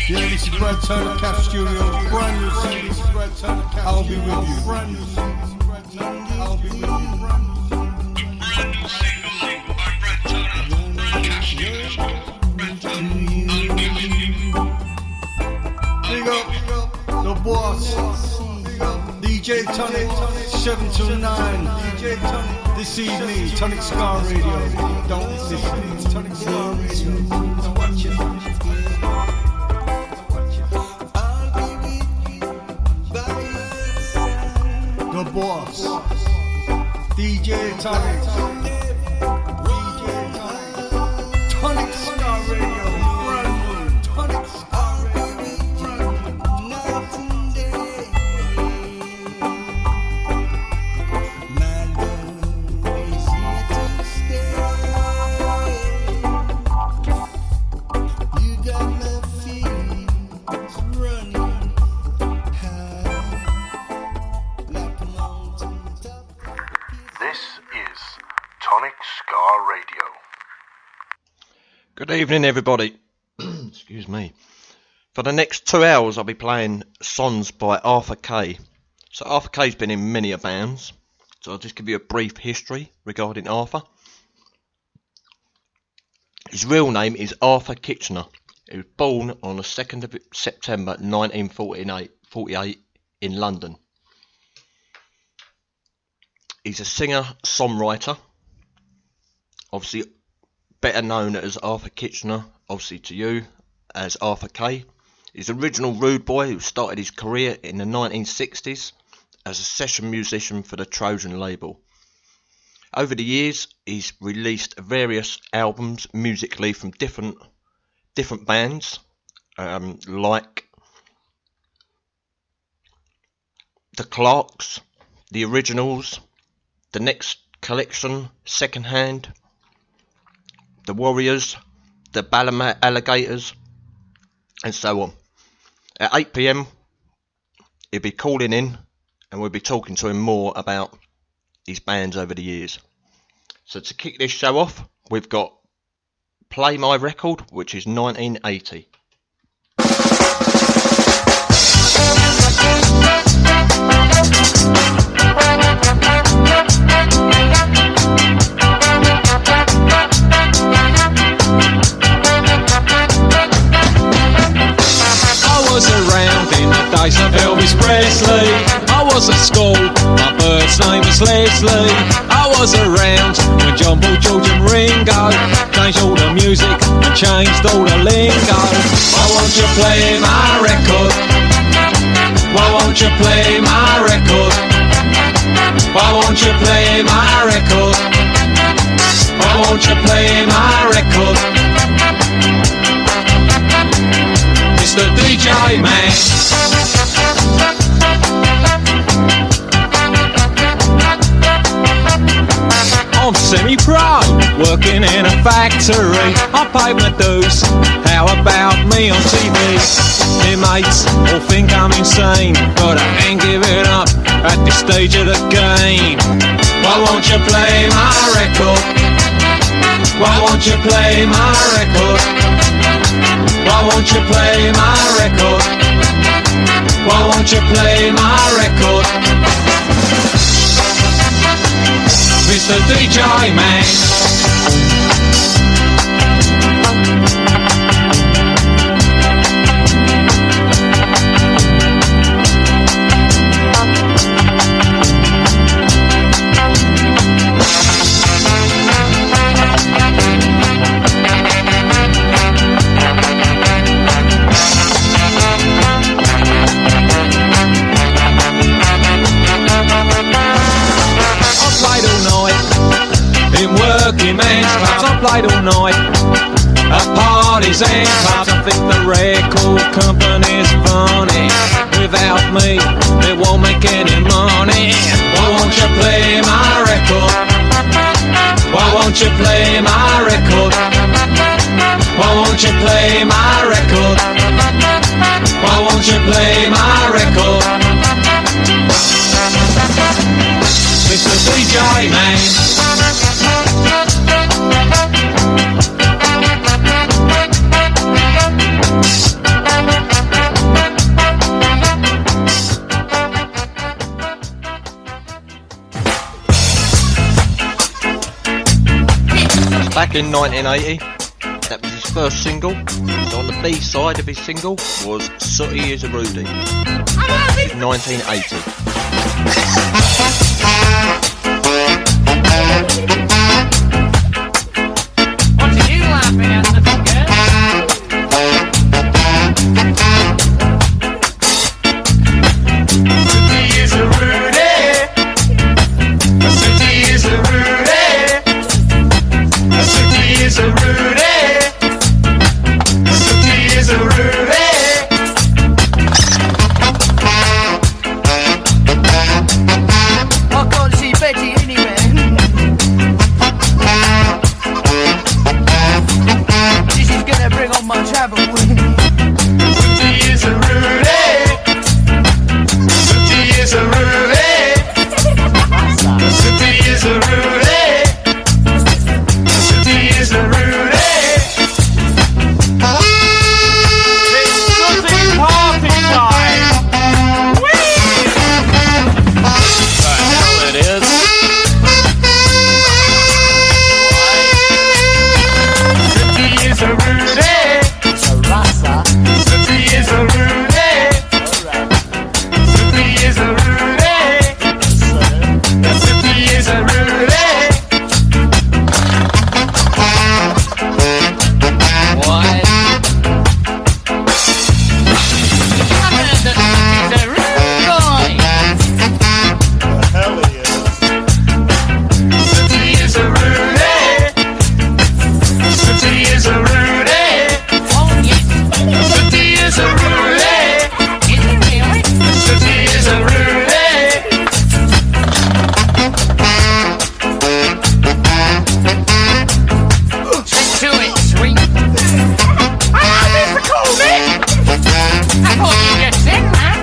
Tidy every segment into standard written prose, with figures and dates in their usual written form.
Yeah, this is Brad Tonic, Cap Studio, brand new single. This is Brad Tonic, Cap I'll be with you. Brand new single. I'll be with you. Brand new single by Brad Tonic, Cap Studio. Brad Tonic, I'll be with you. Big up the boss, DJ Tonic, 7 to 9. DJ Tonic, this evening, Tonic Scar Radio. Don't listen, Tonic Scar Radio. Don't watch it. The boss, DJ Tonic, Tonic Star Radio, brand new, Tonic Star Radio, brand Good evening, everybody. Excuse me. For the next 2 hours, I'll be playing songs by Arthur Kay. So Arthur Kay's been in many bands. So I'll just give you a brief history regarding Arthur. His real name is Arthur Kitchener. He was born on the 2nd of September 1948 in London. He's a singer-songwriter. Obviously, better known as Arthur Kitchener, obviously to you, as Arthur Kay. He's an original rude boy who started his career in the 1960s as a session musician for the Trojan label. Over the years, he's released various albums musically from different bands, like The Clarks, The Originals, The Next Collection, Second Hand, The Warriors, The Balamat Alligators, and so on. At 8 PM, he'll be calling in and we'll be talking to him more about his bands over the years. So to kick this show off, we've got Play My Record, which is 1980. Was around in the days of Elvis Presley. I was at school, my bird's name was Leslie. I was around when John Paul, George and Ringo changed all the music and changed all the lingo. Why won't you play my record? Why won't you play my record? Why won't you play my record? Why won't you play my record? The DJ man. I'm semi-pro, working in a factory. I pay my dues. How about me on TV? My mates all think I'm insane, but I ain't giving up at this stage of the game. Why won't you play my record? Why won't you play my record? Why won't you play my record? Why won't you play my record? Mr. DJ man. Working man's clubs, I played all night at parties and clubs. I think the record company's funny. Without me, they won't make any money. Why won't you play my record? Why won't you play my record? Why won't you play my record? Why won't you play back in 1980. That was his first single. So on the B side of his single was Sooty is a Rudy. 1980. What are you laughing at, little girl? Sooty is a Rudy. Sooty is a Rudy. Sooty is a Rudy. Sooty is a Rudy. I can't see Betty anywhere. This is gonna bring on my trouble. Sooty is a Rudy. Sooty is a Rudy. Sooty is a Rudy. Sooty is a Rudy. It's Sooty party time. Whee! The hell it is. Sooty is a Rudy. It's a rasa. Sooty is a Rudy. Sooty is a Rudy. Sooty is a Rudy. What? I heard that he's a rude guy. Sooty is a Rudy. Sooty is a Rudy. Oh, yes. Sooty is a Rudy. Is he really? Sooty is a Rudy. Stick to it, sweet. Hello, Mr. Coolidge. I thought you just said that.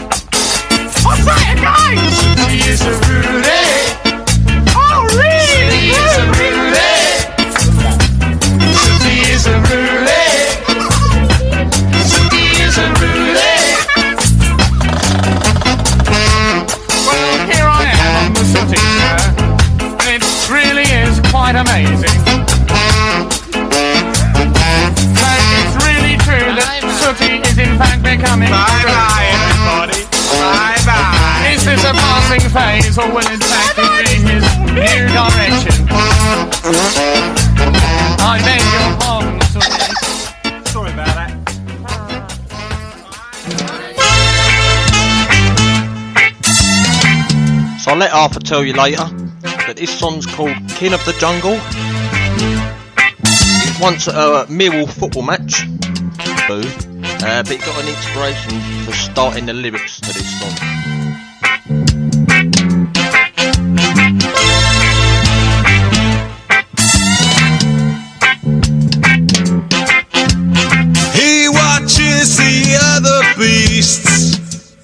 What's that again? Sooty is a Rudy. Oh, really? Sooty is a Rudy. Sooty is a Rudy. Sooty is a Rudy. Well, here I am on the Sooty, sir. It really is quite amazing. So it's really true that Sooty is in fact becoming. Bye-bye, everybody. Bye-bye. Is this a passing phase, or will in fact it be his new direction? I beg your pardon, Sooty. Sorry about that. So I'll let Arthur tell you later that this song's called King of the Jungle. He was once at a Millwall football match, boo, but he got an inspiration for starting the lyrics to this song. He watches the other beasts,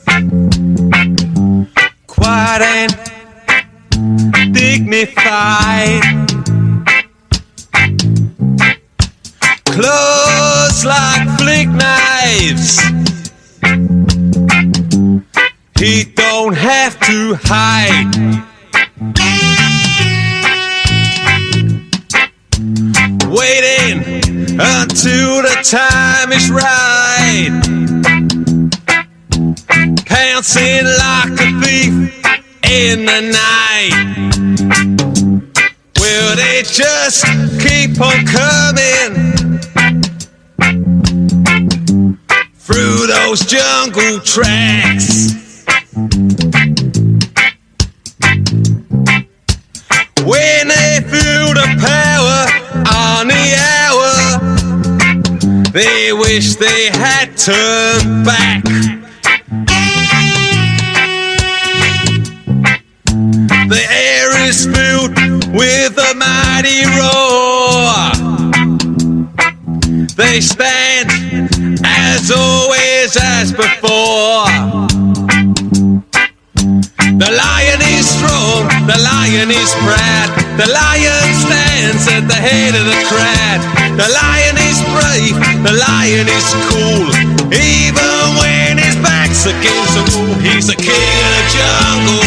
quiet and dignified, close like flick knives. He don't have to hide. Waiting until the time is right, pouncing like a thief in the night. Will they just keep on coming through those jungle tracks? When they feel the power on the hour, they wish they had turned back. The air is filled with a mighty roar. They stand as always as before. The lion is strong, the lion is proud. The lion stands at the head of the crowd. The lion is brave, the lion is cool. Even when his back's against the wall, he's the king of the jungle.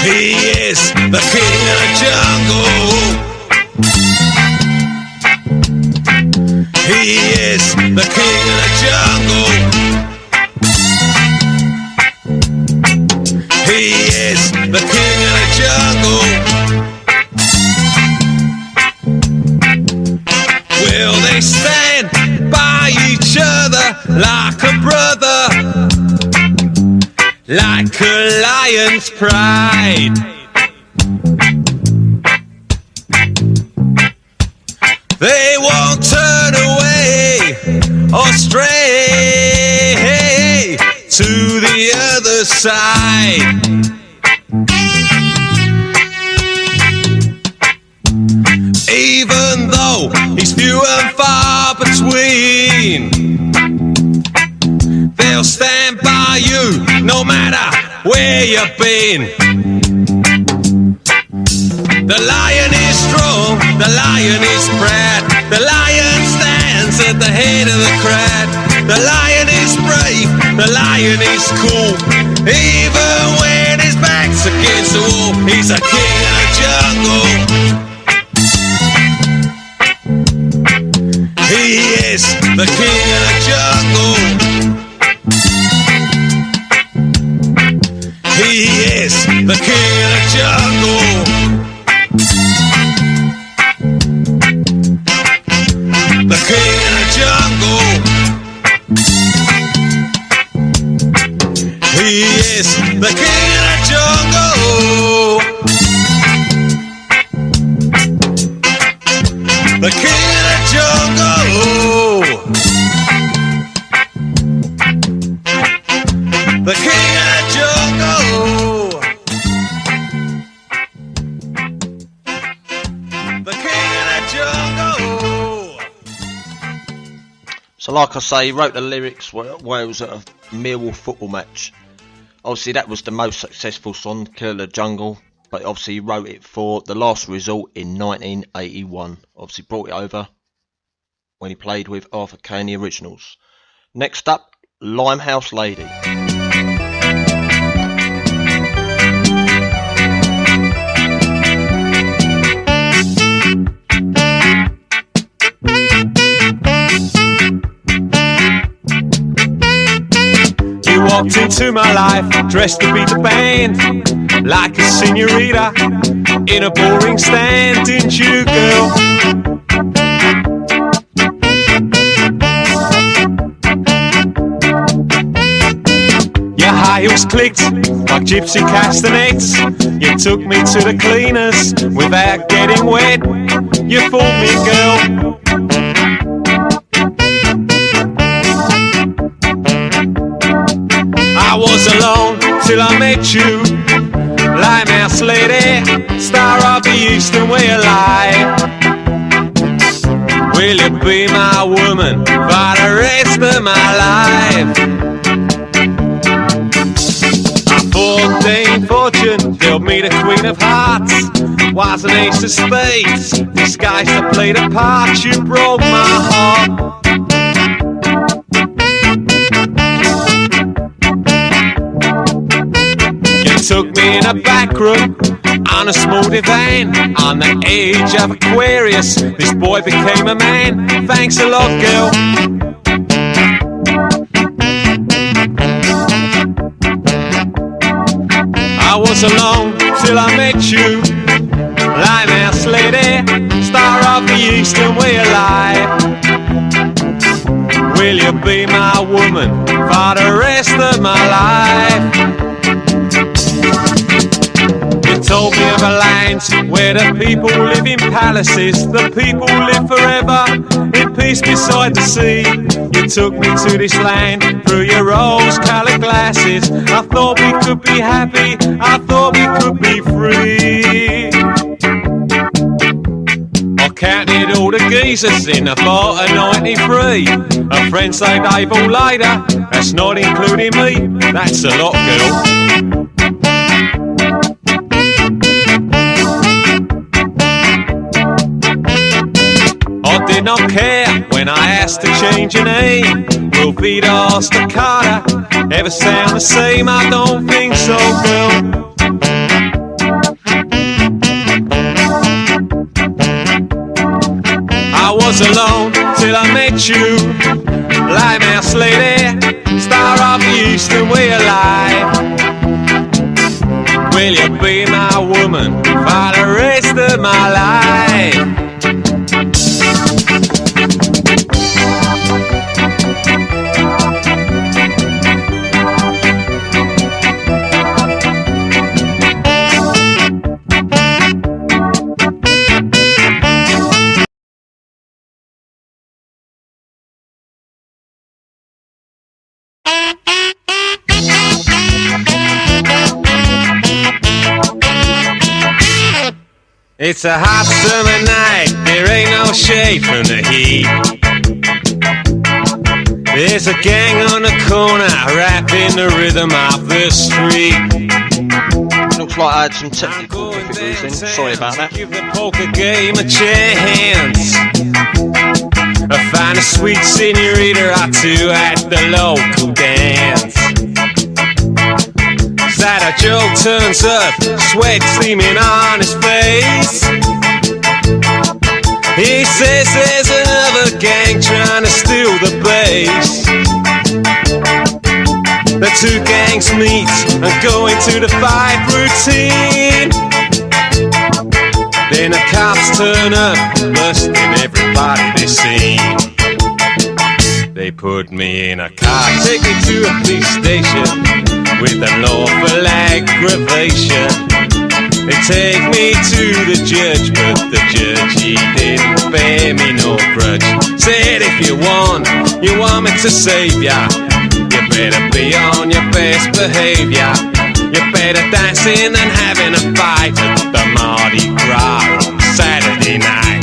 He is the king of the jungle. He is the king of the jungle. He is the king of the jungle. Will they stand by each other like a brother, like a lion's pride? They won't turn away or stray to the other side. Even though he's few and far between, they'll stand by you no matter where you've been. The lion is strong, the lion is proud, the lion stands at the head of the crowd. The lion is brave, the lion is cool, even when his back's against the wall. He's a king of the jungle. He is the king of the jungle. He is the king of the jungle. The king of the jungle. He is the king of the jungle. The king of the jungle. The king of the jungle. The king of the jungle. So like I say, he wrote the lyrics while it was at a Millwall football match. Obviously that was the most successful song, King of the Jungle, but obviously he wrote it for The Last Resort in 1981. Obviously brought it over when he played with Arthur Kay and the Originals. Next up, Limehouse Lady. You walked into my life, dressed to beat the band, like a senorita, in a boring stand, didn't you, girl? Your high heels clicked like gypsy castanets. You took me to the cleaners without getting wet. You fooled me, girl. I was alone till I met you, Limehouse Lady, star of the Eastern way of life. Will you be my woman for the rest of my life? I thought Dame Fortune dealt me the Queen of Hearts, was an ace of spades, disguised to play the part. You broke my heart. Took me in a back room on a small divan, on the age of Aquarius. This boy became a man. Thanks a lot, girl. I was alone till I met you, Limehouse Lady, star of the Eastern way of life. Will you be my woman for the rest of my life? You told me of a land where the people live in palaces, the people live forever in peace beside the sea. You took me to this land through your rose-coloured glasses. I thought we could be happy, I thought we could be free. I counted all the geezers in the bar at 93. A friend say they've all later, that's not including me. That's a lot, girl. I did not care when I asked to change your name. Will Vida or Staccato ever sound the same? I don't think so, girl. was alone till I met you. Limehouse lady, star of the eastern way of life. Will you be my woman for the rest of my life? It's a hot summer night, there ain't no shade from the heat. There's a gang on the corner, rapping the rhythm of the street. Looks like I had some technical difficulties then, sorry about that. Give the poker game a chance. I find a sweet senorita or two at the local dance. That Joe turns up, sweat steaming on his face. He says there's another gang trying to steal the base. The two gangs meet and go into the fight routine. Then the cops turn up, busting everybody they see. They put me in a car, take me to a police station with unlawful aggravation. They take me to the judge, but the judge, he didn't bear me no grudge. Said if you want me to save ya, you better be on your best behavior. You better dancing and having a fight at the Mardi Gras on Saturday night.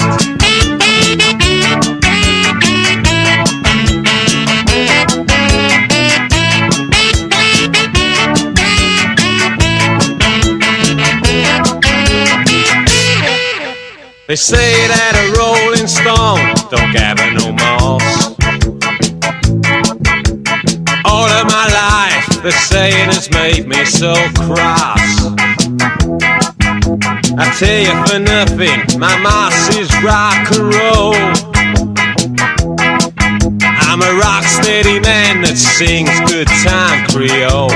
They say that a rolling stone don't gather no moss. All of my life the saying has made me so cross. I tell you for nothing, my moss is rock and roll. I'm a rock steady man that sings good time Creole.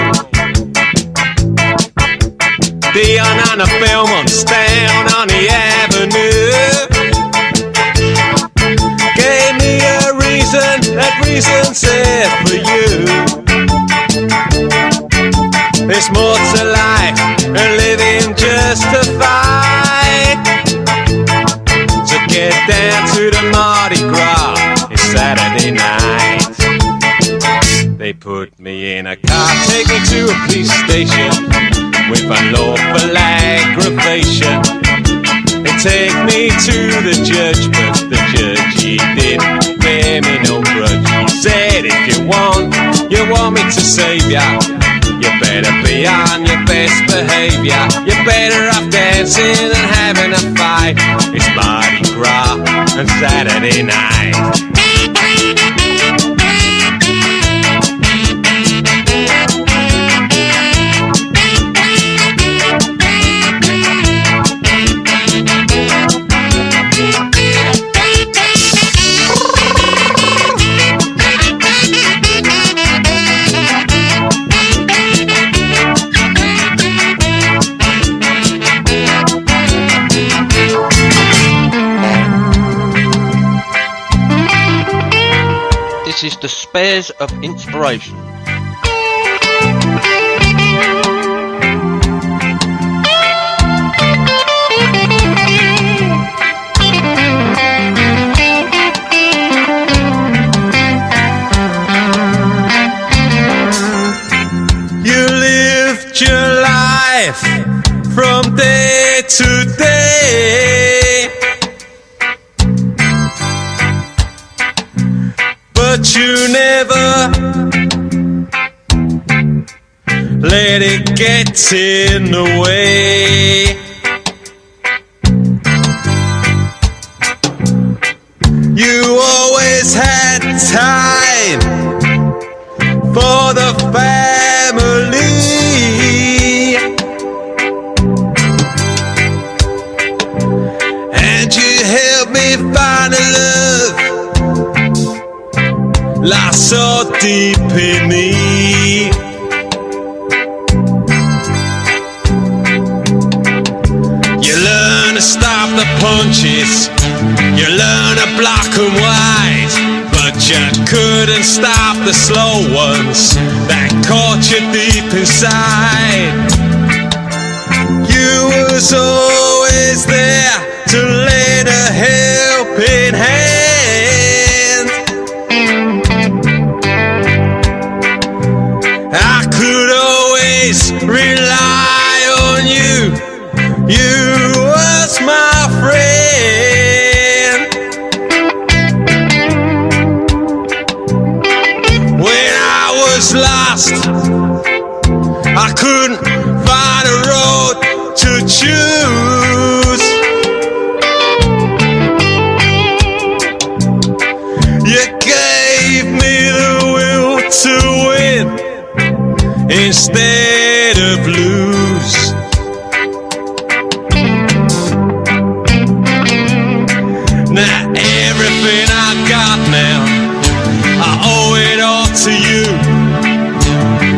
Dion on the Belmonts down on the avenue gave me a reason, that reason's there for you. There's more to life than living justified. So get down to the Mardi Gras, it's Saturday night. They put me in a car, take me to a police station with unlawful aggravation. They take me to the judge, but the judge, he didn't bear me no grudge. He said if you want me to save ya, you better be on your best behavior. You're better off dancing than having a fight. It's Mardi Gras and Saturday night. This is the Spares of Inspiration. You lived your life from day to day, but you never let it get in the way. You always had time for the family, and you helped me find a love lie so deep in me. You learn to stop the punches, you learn to block them wide, but you couldn't stop the slow ones that caught you deep inside. You was always there to lend a helping hand. I could always rely on you. You was my friend. When I was lost, I couldn't find a road to choose. You gave me the will to win instead of lose. Now everything I got now, I owe it all to you.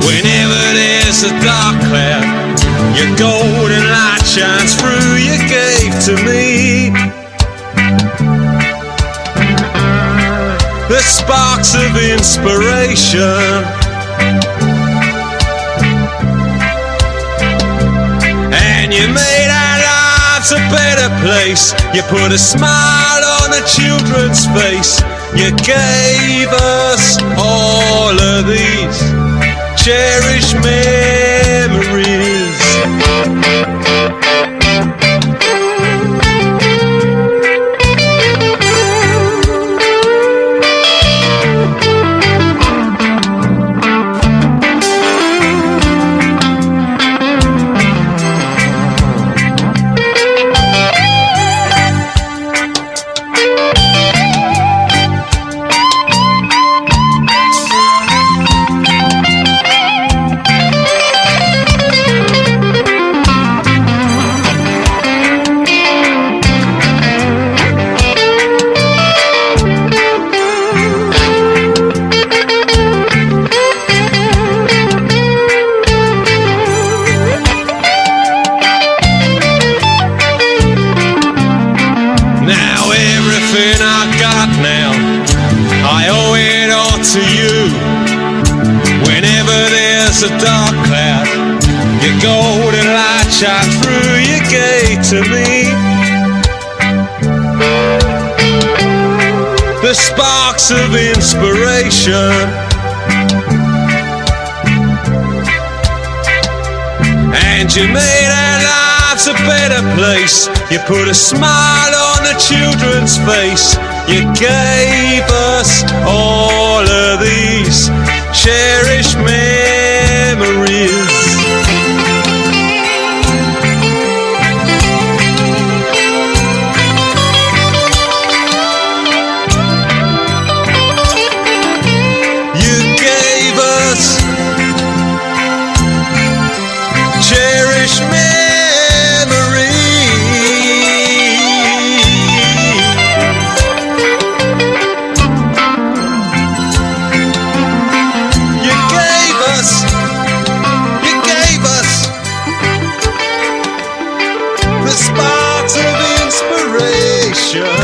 Whenever there's a dark cloud, your golden light shines through. You gave to me the sparks of inspiration, and you made our lives a better place. You put a smile on the children's face. You gave us all of these cherished memories. A dark cloud, your golden light shines through. You gave to me the sparks of inspiration, and you made our lives a better place. You put a smile on the children's face. You gave us all of these cherished memories. You gave us cherished memories. You gave us the sparks of inspiration.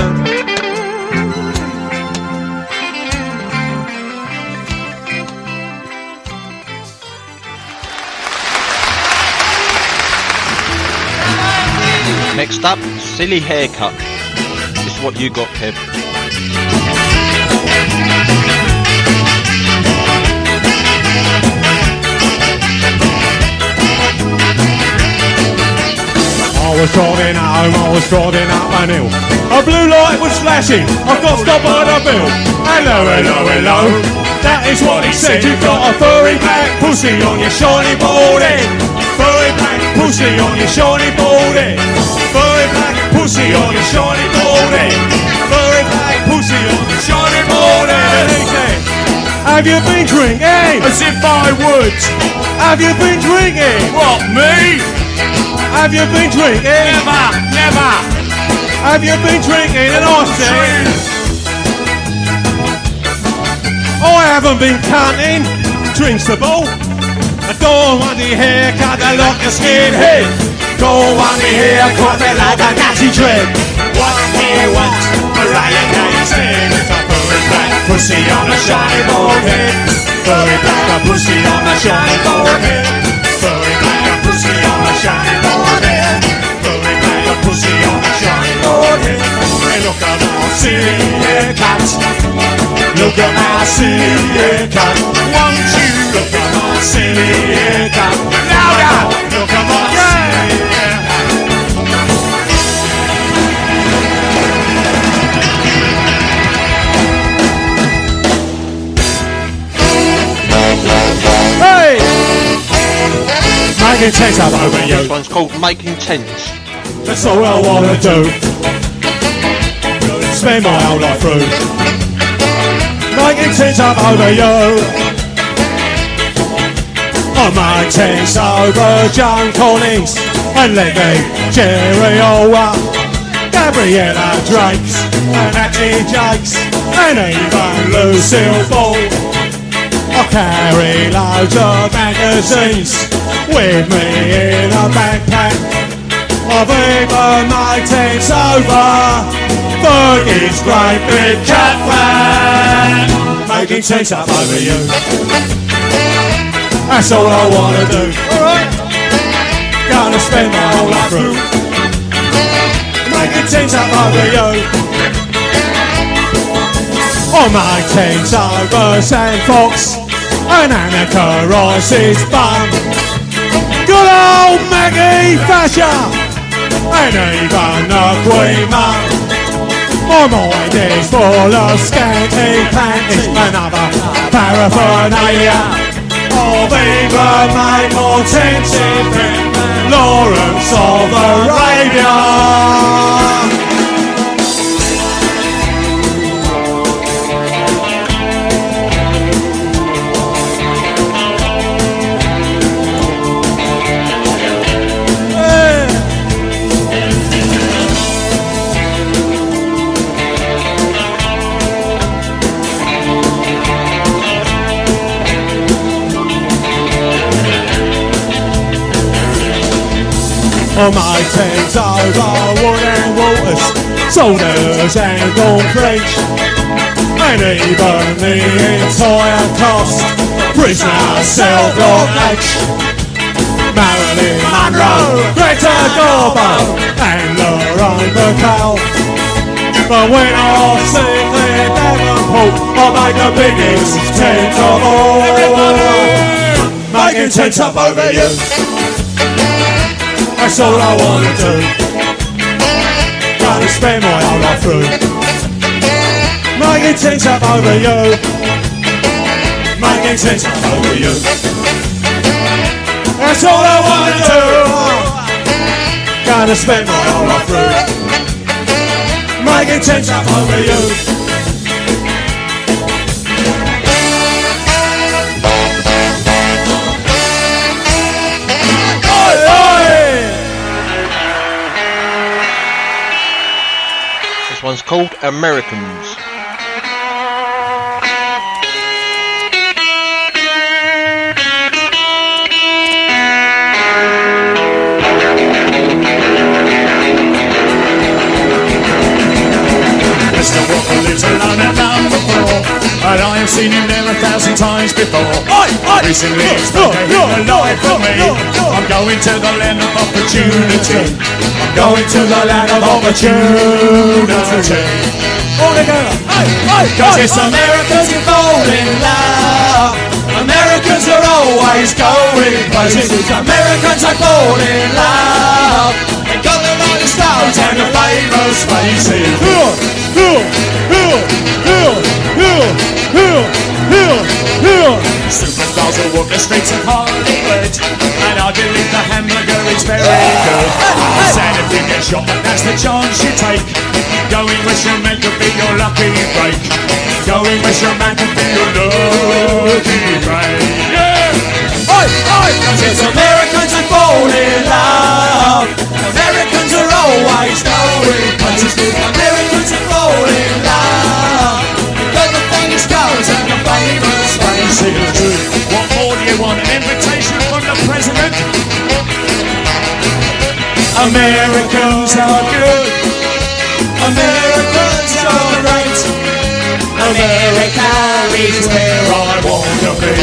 Next up, silly haircut. This is what you got, Kev. I was driving at home, I was driving up an hill. A blue light was flashing, I got stopped by the bill. Hello, hello, hello, that is what he said. You've got a furry black pussy on your shiny bald head. Furry black pussy on your shiny bald head. Furry black pussy on your shiny bald head. Furry black pussy on your shiny bald head. And he said, have you been drinking? As if I would. Have you been drinking? What, me? Have you been drinking? Never, never. Have you been drinking? And I said, I haven't been cunting, drinks the ball. I don't want the haircut, I like a skinhead. Don't want the haircut, I like a natty dread. What he wants, Mariah Carey's in. It's a furry black pussy on a shiny bald head. Furry black pussy on a shiny bald head. Furry black pussy on a shiny bald head. Furry black pussy on a shiny bald head. Hey, look at my silly haircut. Look at my silly haircut. Won't you look at my silly haircut? Louder! Look at my silly haircut. Hey! Making tents up over This you. one's called Making Tents. That's all I wanna do. Spend my whole life through. Making tents up over you. I make tents over John Collins and Leggy, Jerry Orwell, Gabriella Drakes and Hattie Jakes and even Lucille Ball. I carry loads of magazines with me in a backpack. I've even made tents over Fergie's great big cat van. Making tents up over you. That's all I wanna do. Alright. Gonna spend my whole life through making tents up over you. I make tents over Sam Fox and Annika Rice's bum. Good old Maggie Thatcher and even the Queen Mum. My mind is full of skanky panties and other paraphernalia. I've even made more tents than Lawrence of Arabia. On my tents over wood and waters, soldiers and concrete, and even the entire cost, prisoner cell block H. Marilyn Monroe, Greta Garbo, and Lorraine McCall. But when I see Claire Davenport, I make the biggest tent of all. Making tents up over you. That's all I wanna do. Gotta spend my whole life through making tents up over you. Making tents up over you. That's all I wanna do. Gotta spend my whole life through making tents up over you. This one's called Americans. Mr. Walker lives alone at number 4, and I have seen him there 1,000 times before. Recently he's taken a life for me. I'm going to the land of opportunity. I'm going to the land of opportunity. All together, cause it's Americans who fall in love. Americans are always going places. Americans are fall in love. They got the Rolling Stones and the famous faces. Superstars will walk the streets of Hollywood, and I believe the hamburger is very good. Sad if you get shot, but that's the chance you take. Going where your man could be your lucky break. Going where your man could be your lucky break. Yeah! Cause it's Americans that fall in love. Americans are always going places. Americans that fall in love. Got the funniest cars and the famous Americans are good. Americans are great. America is where I want to be.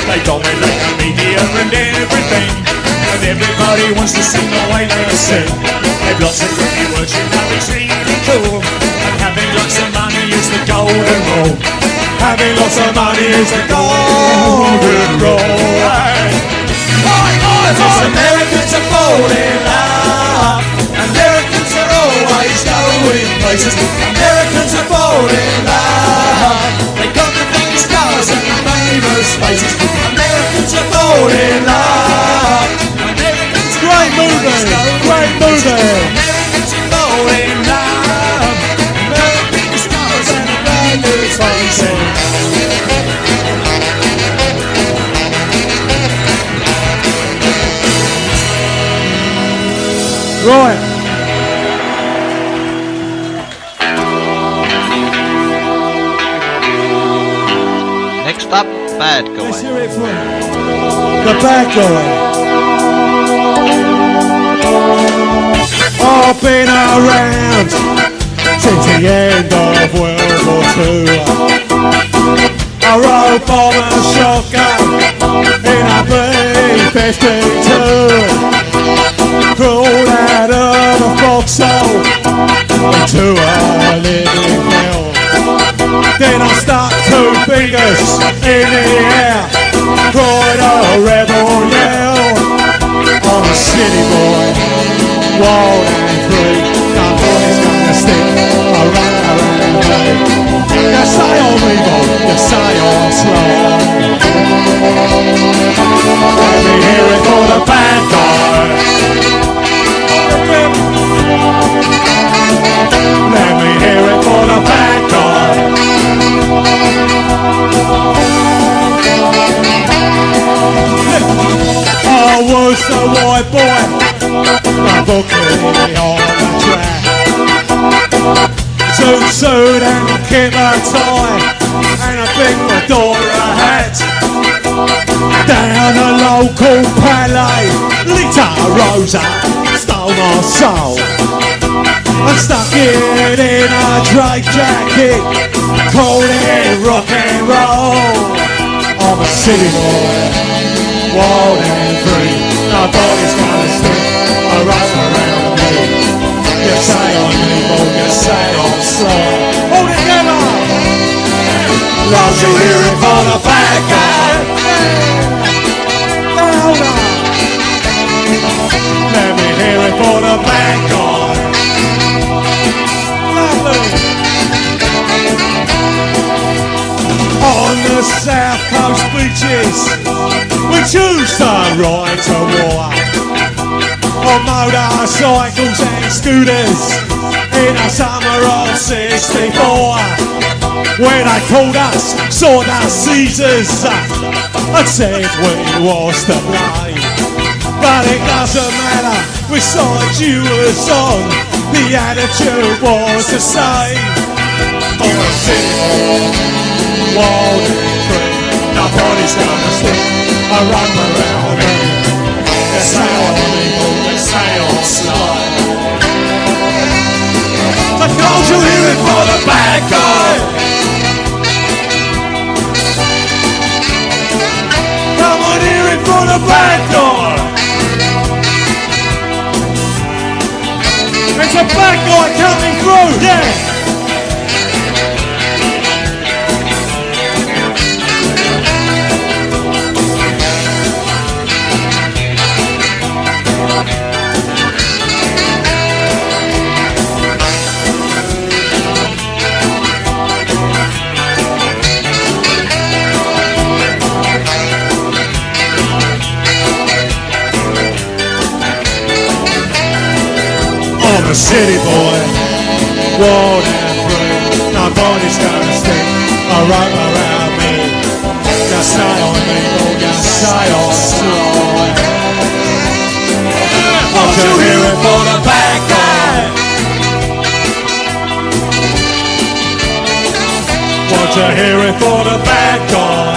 They dominate the media and everything, and everybody wants to sing the way they sing. They've lots of pretty words, you know it's really cool. And having lots of money is the golden rule. Having lots of money is the golden rule. Because Americans are falling in love. Americans are always going places. Americans are falling in love. They got the biggest cars and the famous faces. Americans are falling in love. Americans are great movie. Great movie. Americans are falling in love. Americans are cars and the famous faces. Right. Next up, bad Let's guy. hear it from the bad guy. I've been around since the end of World War II. I rode bomb and shotgun in a B-52. Crawled out of a foxhole into a living hell. Then I stuck two fingers in the air, cried a rebel yell. I'm a city boy, wild and free. Nobody's gonna stick around me. You say I'm evil, you say I'm slow. Let me hear it for the bad guy. Let me hear it for the bad guy. I was the white boy, my bookie on the track. Suit and kipper tie, and a big fedora hat. Down a local palais, Lita Rosa stole my soul. I stuck it in a drake jacket, called it rock and roll. I'm a city boy, wild and free. Nobody's gonna stick around me. You say I'm evil, you say I'm slow. Hold it together! Don't you hear it for the bad guy? Louder! Let me hear it for the bad guy. On the south coast beaches, we choose to ride to war. On motorcycles and scooters, in the summer of '64. When they called us sawdust Caesars, I said we was to blame. But it doesn't matter, which side you was on, the attitude was the same. I'm a city boy, wild and free. Nobody's gonna stick around me. They say I'm evil, they say I'm sly. But don't you hear it for the bad guy? Come on, hear it for the bad guy. It's a bad guy coming through, yeah. I'm a city boy, wild and free. Nobody's gonna stick around me. Just say I'm evil, just say I'm slow. Won't you hear it for the bad guy? Won't you hear it for the bad guy?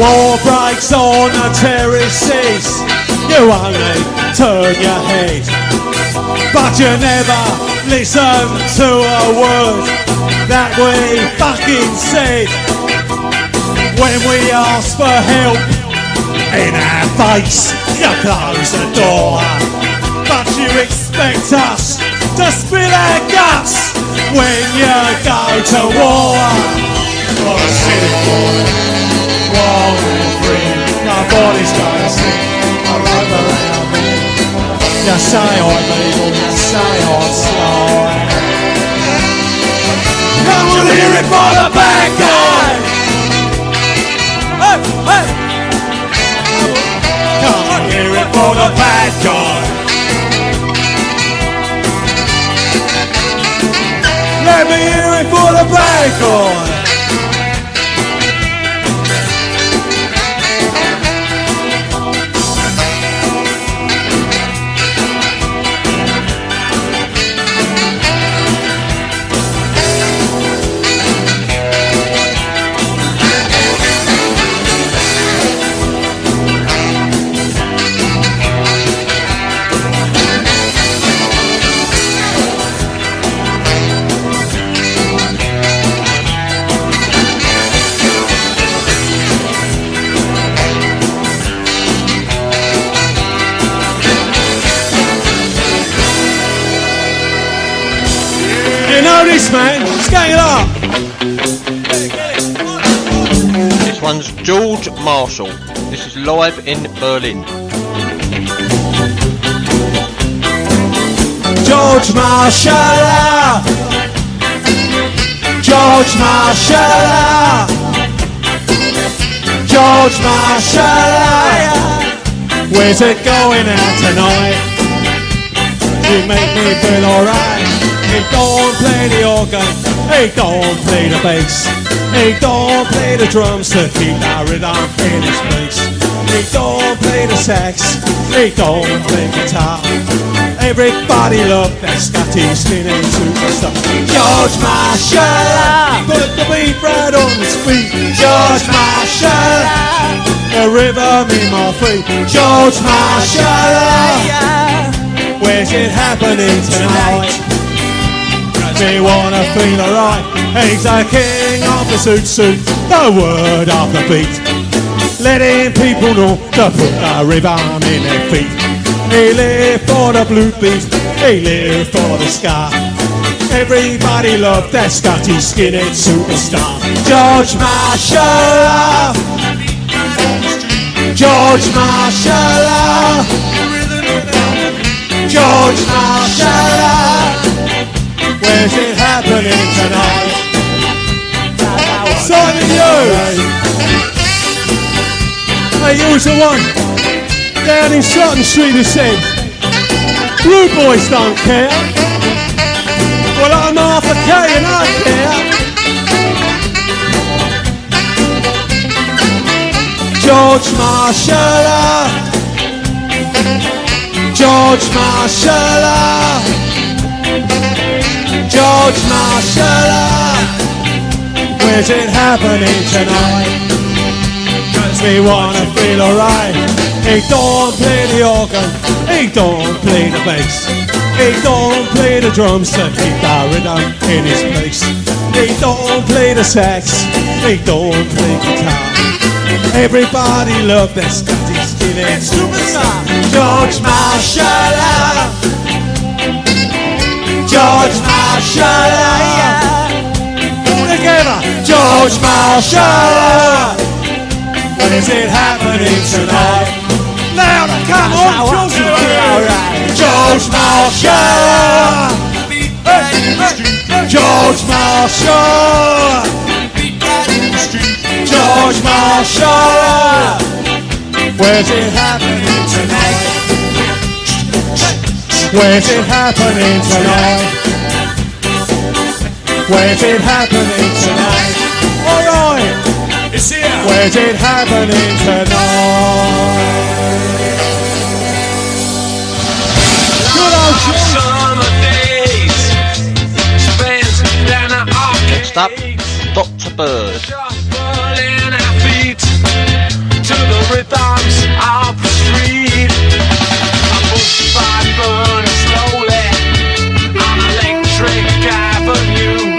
War breaks on the terraces. You only turn your head, but you never listen to a word that we fucking said. When we ask for help in our face, you close the door, but you expect us to spill our guts when you go to war. For a city warm and free, my body's gonna sing a rope around me. You say I'm evil, you say I'm slow. Come on, hear it for the bad guy. Hey, hey. Come on, hear it for the bad guy. Let me hear it for the bad guy. You know this, man. Scale it up. This one's George Marshall. This is live in Berlin. George Marshall. George Marshall. George Marshall. Where's it going out tonight? You make me feel alright. He don't play the organ, he don't play the bass, he don't play the drums to keep that rhythm in his place. He don't play the sax, he don't play guitar. Everybody love that Scotty skinny superstar. George Marshall, put the beat right on his feet. George Marshall, the rhythm in my feet. George Marshall, where's it happening tonight? Me wanna feel alright. He's the king of the suit, the word of the beat, letting people know to put the rhythm in their feet. He live for the blue beat, he live for the sky. Everybody love that Scotty skinhead superstar. George Marshall, George Marshall, George Marshall. Where's it happening tonight? Simon, you! Hey, you was the one down in Sutton Street who said, blue boys don't care. Well, I'm half a K and I care. George Marshall, George Marshall, George Marshall, where's it happening tonight? Makes me wanna feel alright. He don't play the organ, he don't play the bass, he don't play the drums to keep the rhythm in his place. He don't play the sax, he don't play guitar. Everybody love that Scotty skinhead superstar. George Marshall, George Marshall, all together. George Marshall, where's it happening tonight? Louder, come on, George Marshall, George Marshall, George Marshall, where's it happening tonight? Where's it happening tonight? Where's it happening tonight? Alright, it's here. Where's it happening tonight? Good old Summer days spent down the arcade. Next up, Dr. Bird. Shuffling our feet up the street. A bush fire burning slowly on Electric Avenue.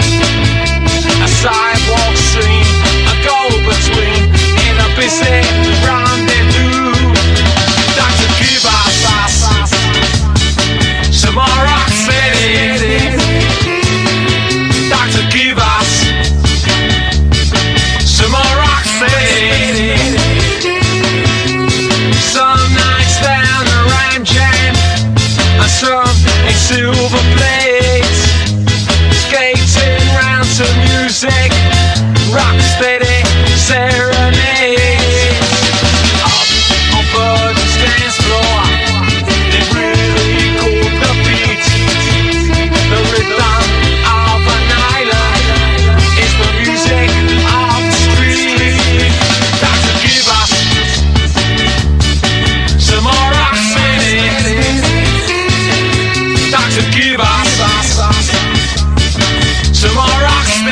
A sidewalk scene, a go-between in a busy rendezvous. Doctor, give us some more rock city. Doctor, give us some more rock city. Some nights down the Ram Jam, and some in silver plates, skating round to music, rock steady serenades. Up on Burden's dance floor, they really caught the beat. The rhythm of an island is the music of the street. Doctor, give us some more rock city. Doctor, give us some more rock city.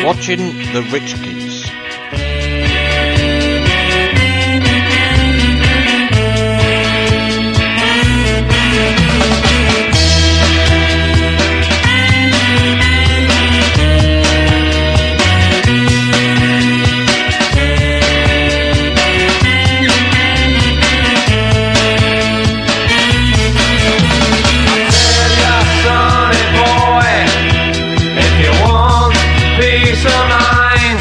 Watching the rich kids. Sonny boy, if you want peace of mind,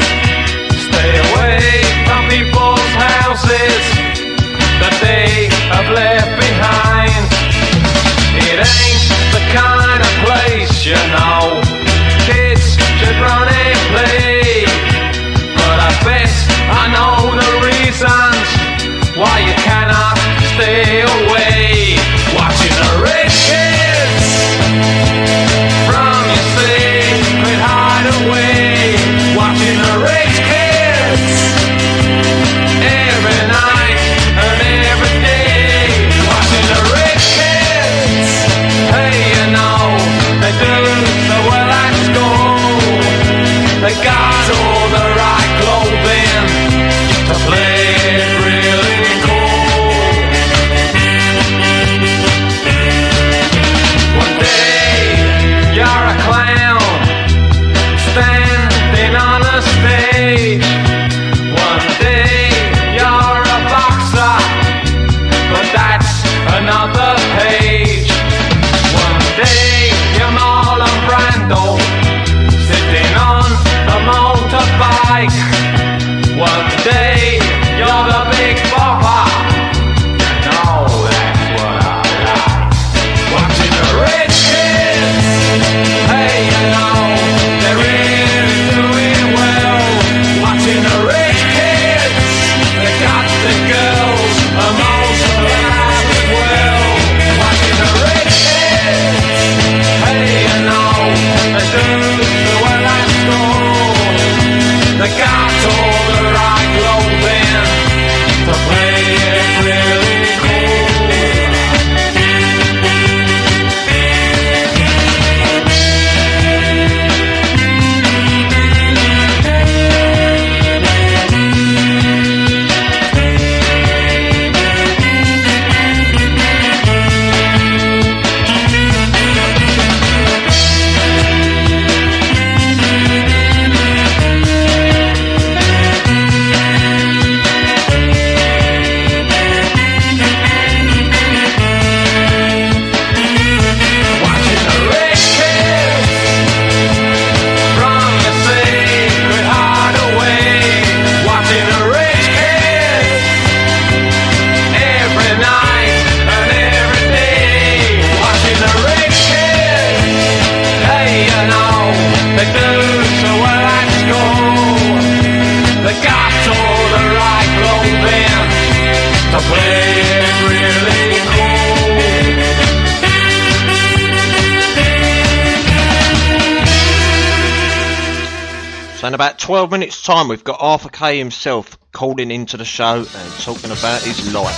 So in about 12 minutes time we've got Arthur K himself calling into the show and talking about his life.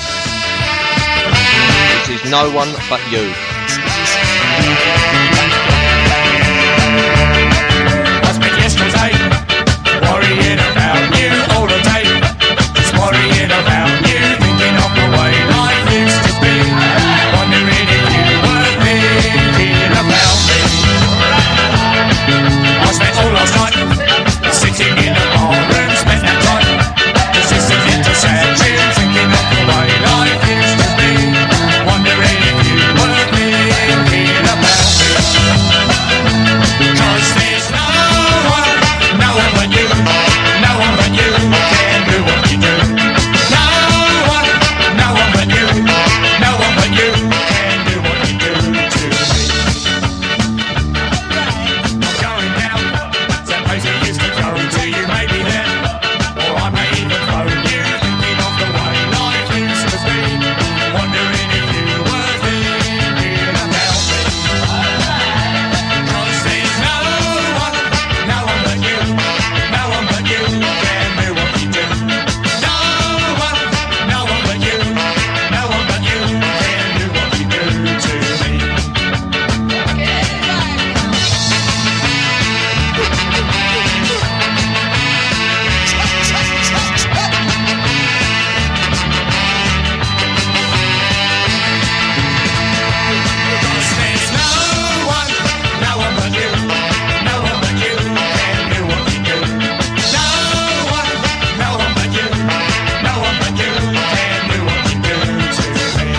This is No One But You. I spent yesterday worrying about you all the day. Just worrying about you, thinking of the way life used to be. Wondering if you were thinking about me. I spent all last night sitting in a bar and spent that time just listening to sad tunes, thinking of the way life used to be. Wondering if you were thinking about me. 'Cause there's no one but you, no one but you can do what you do. No one but you, no one but you can do what you do to me. I'm going down to that place we used to go to. You may be there, or I may even phone you, thinking of the way life used to be. Wondering if you were thinking about me. 'Cause there's no one but you, no one but you can do what you do. No one but you, no one but you can do what you do to me. Cause there's no one but you, no one but you can do what you do. No one but you, no one but you can do what you do to me.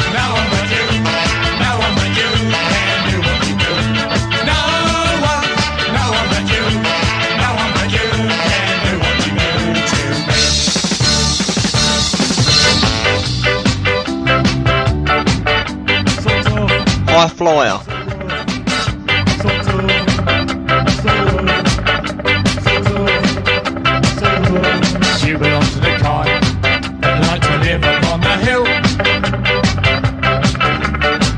No one but you, no one but you can do what you do. No one but you, no one but you can do what you do to me. High Flyer. You belong to the kind that like to live upon the hill.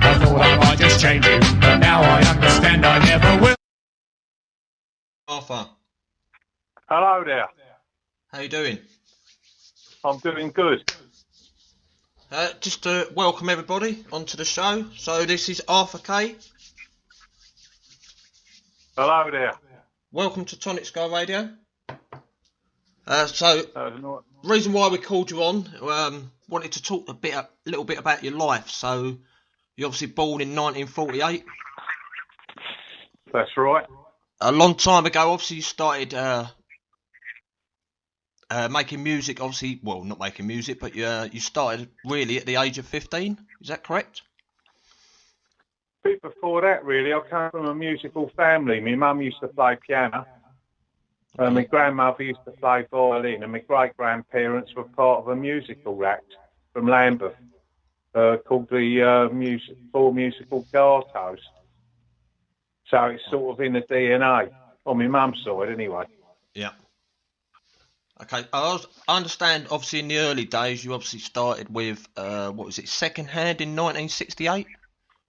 I thought I might just change you, but now I understand I never will. Arthur, Hello there. how you doing? I'm doing good. Just to welcome everybody onto the show. So this is Arthur K. Hello there. Welcome to Tonic Sky Radio. So Not- reason why we called you on, wanted to talk a little bit about your life. So you're obviously born in 1948. That's right. A long time ago, obviously you started making music. Obviously, well, not making music, but you started really at the age of 15. Is that correct? A bit before that, really, I come from a musical family. My mum used to play piano, and my grandmother used to play violin, and my great-grandparents were part of a musical act from Lambeth called the Four Musical Gartos. So it's sort of in the DNA, on my mum's side anyway. Yeah. Okay, I understand. Obviously, in the early days, you obviously started with what was it, Second Hand in 1968,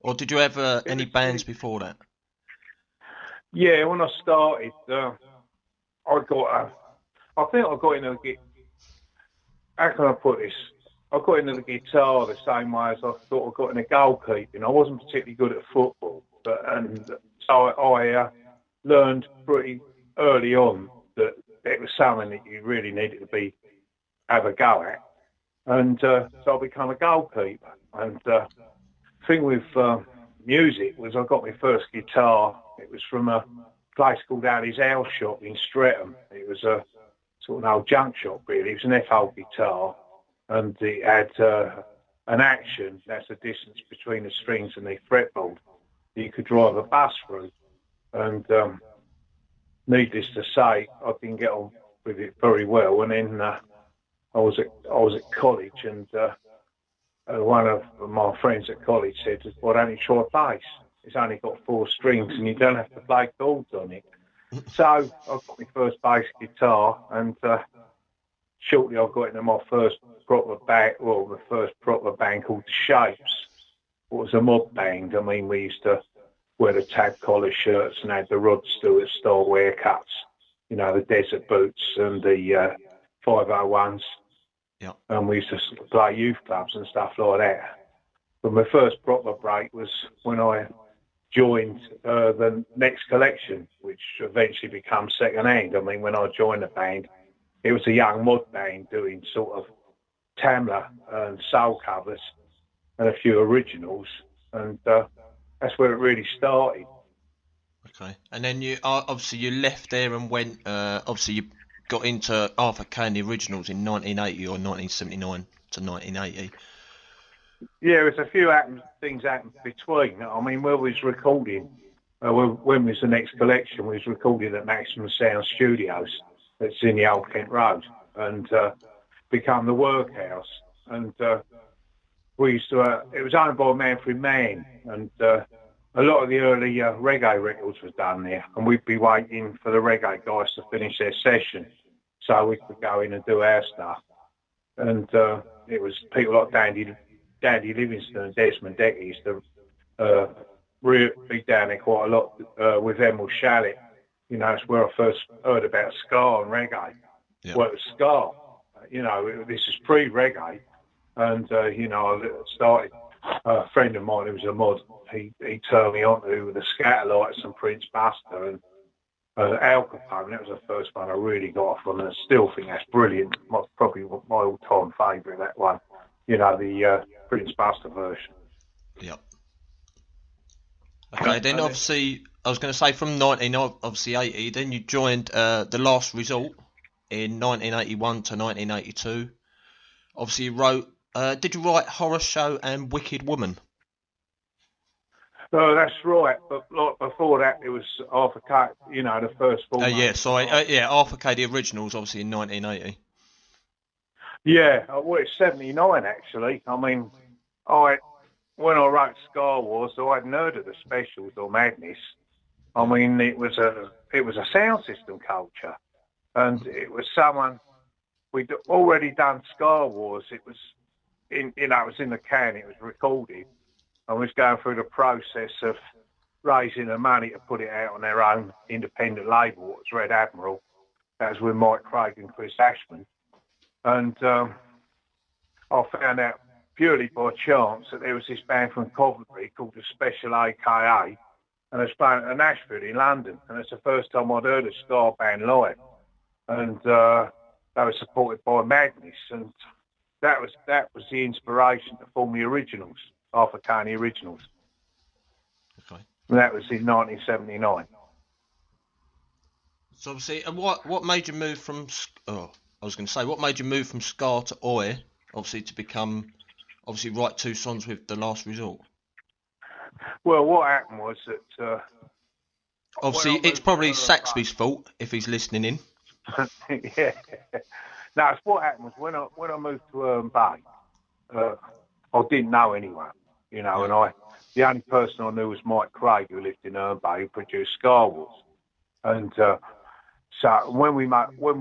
or did you have any bands before that? Yeah, when I started, I think I got into the how can I put this? I got into the guitar the same way as I sort of got into goalkeeping. I wasn't particularly good at football, so I learned pretty early on that it was something that you really needed to have a go at, and so I became a goalkeeper. And the thing with music was I got my first guitar. It was from a place called Ali's House Shop in Streatham. It was a sort of an old junk shop, really. It was an FO guitar, and it had an action. That's the distance between the strings and the fretboard. You could drive a bus through, and needless to say, I didn't get on with it very well. And then I was at college, and one of my friends at college said, "Why don't you try bass? It's only got 4 strings, and you don't have to play chords on it." So I got my first bass guitar, and shortly I got into my first proper band, the first proper band called The Shapes. It was a mob band. I mean, we used to wear the tab collar shirts and had the Rod Stewart style haircuts, you know, the desert boots and the 501s. Yeah. And we used to play youth clubs and stuff like that. But my first proper break was when I joined the Next Collection, which eventually became Second Hand. I mean, when I joined the band, it was a young mod band doing sort of Tamla and soul covers and a few originals, and that's where it really started. Okay. And then you obviously you left there and went. Obviously you got into Arthur Kay and the Originals in 1980 or 1979 to 1980. Yeah, there's a few things happened between. I mean, when we was recording, when was the Next Collection, we was recording at Maximum Sound Studios. That's in the Old Kent Road, and become the Workhouse. And we used to. It was owned by Manfred Mann, and a lot of the early reggae records was done there, and we'd be waiting for the reggae guys to finish their session, so we could go in and do our stuff. And it was people like Dandy Livingston and Desmond Decker used to be down there quite a lot with Emerald Shallett. You know, it's where I first heard about ska and reggae. Yeah. Well, it was ska. You know, this is pre-reggae. And, you know, I started, a friend of mine who was a mod, he turned me on to the Scatterlights and Prince Buster and Al Capone. That was the first one I really got off on, and I still think that's brilliant. Probably my all-time favourite, that one. You know, the Prince Buster version. Yep. Okay, then obviously, I was going to say from 1980, then you joined The Last Resort in 1981 to 1982. Obviously, you wrote, did you write Horror Show and Wicked Woman? No, that's right. But like before that, it was Arthur Kay, you know, the first full. Yeah, sorry. Yeah, Arthur Kay, the Originals, obviously in 1980. Yeah, well, it's 79 actually. I mean, when I wrote Star Wars, I hadn't heard of the Specials or Madness. I mean, it was a sound system culture, and it was someone we'd already done Star Wars. It was it was in the can. It was recorded, and we was going through the process of raising the money to put it out on their own independent label. It was Red Admiral. That was with Mike Craig and Chris Ashman. And I found out purely by chance that there was this band from Coventry called the Special AKA, and it's playing at Nashville in London. And it's the first time I'd heard a ska band live. And they were supported by Madness, and that was the inspiration to form the Originals, Arthur Kay and the Originals. Okay. And that was in 1979. So obviously, and what made you move from? What made you move from ska to oi? Obviously, to become, write two songs with The Last Resort. Well, what happened was that. Obviously, it's probably Saxby's fault if he's listening in. Yeah. No, what happened was when I moved to Herne Bay, I didn't know anyone, you know, and the only person I knew was Mike Craig, who lived in Herne Bay, who produced Star Wars, and. So when we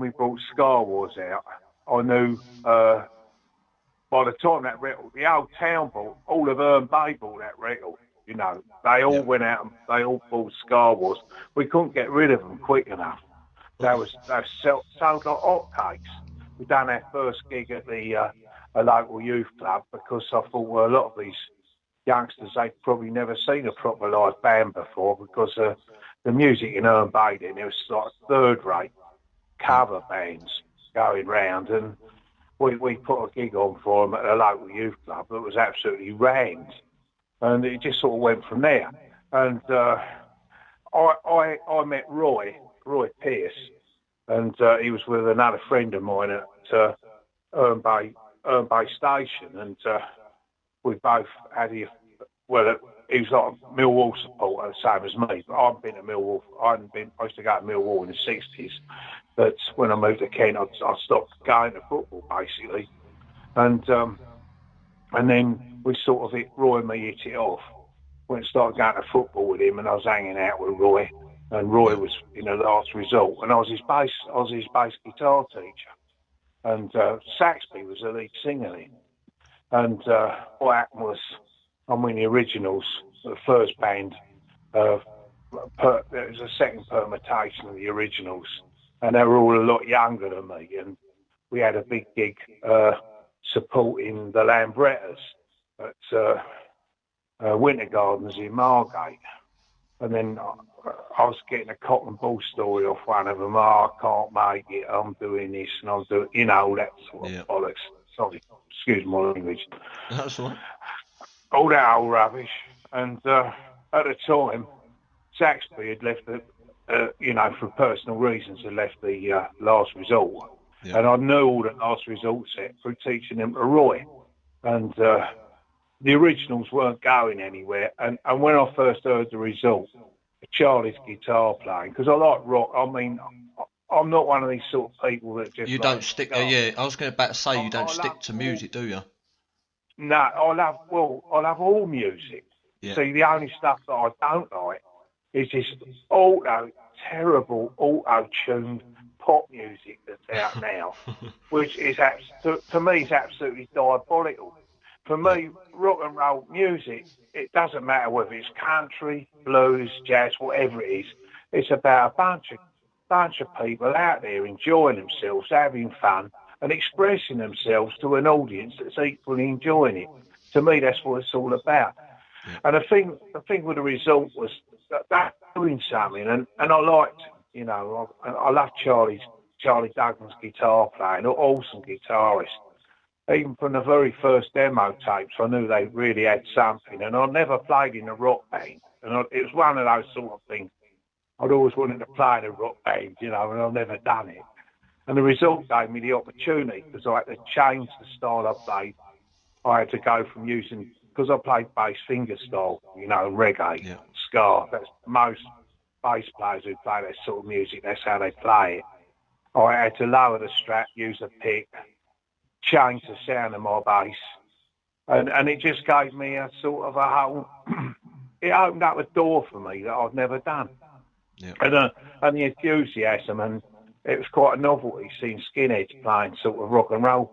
brought Star Wars out, I knew by the time that record, the old town bought, all of Herne Bay bought that record. You know, they all went out and they all bought Star Wars. We couldn't get rid of them quick enough. They sold like hotcakes. We done our first gig at the a local youth club because I thought, well, a lot of these youngsters, they'd probably never seen a proper live band before because the music in Herne Bay then, it was like third-rate cover bands going round, and we put a gig on for them at a local youth club that was absolutely rammed, and it just sort of went from there. And I met Roy Pierce, and he was with another friend of mine at Herne Bay Station, and we both had he was like a Millwall supporter, the same as me. But I hadn't been to Millwall. I used to go to Millwall in the 60s. But when I moved to Kent, I stopped going to football, basically. And then we sort of Roy and me hit it off. Went and started going to football with him, and I was hanging out with Roy. And Roy was in The Last Resort, and I was his bass guitar teacher. And Saxby was the lead singer then. And what happened was, I'm in the Originals, the first band There was a second permutation of the originals, and they were all a lot younger than me. And we had a big gig supporting the Lambrettas at Winter Gardens in Margate. And then I was getting a cock and bull story off one of them. Oh, I can't make it. I'm doing this and I'm doing, all that sort of bollocks. Sorry, excuse my language. That's all right. All that old rubbish. And at the time, Saxby had left for personal reasons, had left the Last Resort. Yeah. And I knew all the Last Resort set through teaching them to Roy. And the originals weren't going anywhere. And when I first heard the result, Charlie's guitar playing, because I like rock. I mean, I'm not one of these sort of people that just. You like don't stick. guitar. Yeah, I was going to say you don't I stick love to music, do you? No, I love all music. Yeah. See, the only stuff that I don't like is this terrible auto-tuned pop music that's out now, which is to me is absolutely diabolical. For me, rock and roll music, it doesn't matter whether it's country, blues, jazz, whatever it is. It's about a bunch of people out there enjoying themselves, having fun, and expressing themselves to an audience that's equally enjoying it. To me, that's what it's all about. Yeah. And the thing with the result was that doing something, and I liked, I love Charlie Duggan's guitar playing, an awesome guitarist. Even from the very first demo tapes, I knew they really had something. And I never played in a rock band. And it was one of those sort of things. I'd always wanted to play in a rock band, and I've never done it. And the result gave me the opportunity, because I had to change the style I played. I had to go from using, because I played bass finger style, reggae, ska. That's most bass players who play that sort of music, that's how they play it. I had to lower the strap, use a pick, change the sound of my bass, and it just gave me a sort of a whole. It opened up a door for me that I'd never done, and the enthusiasm, and it was quite a novelty seeing skinheads playing sort of rock and roll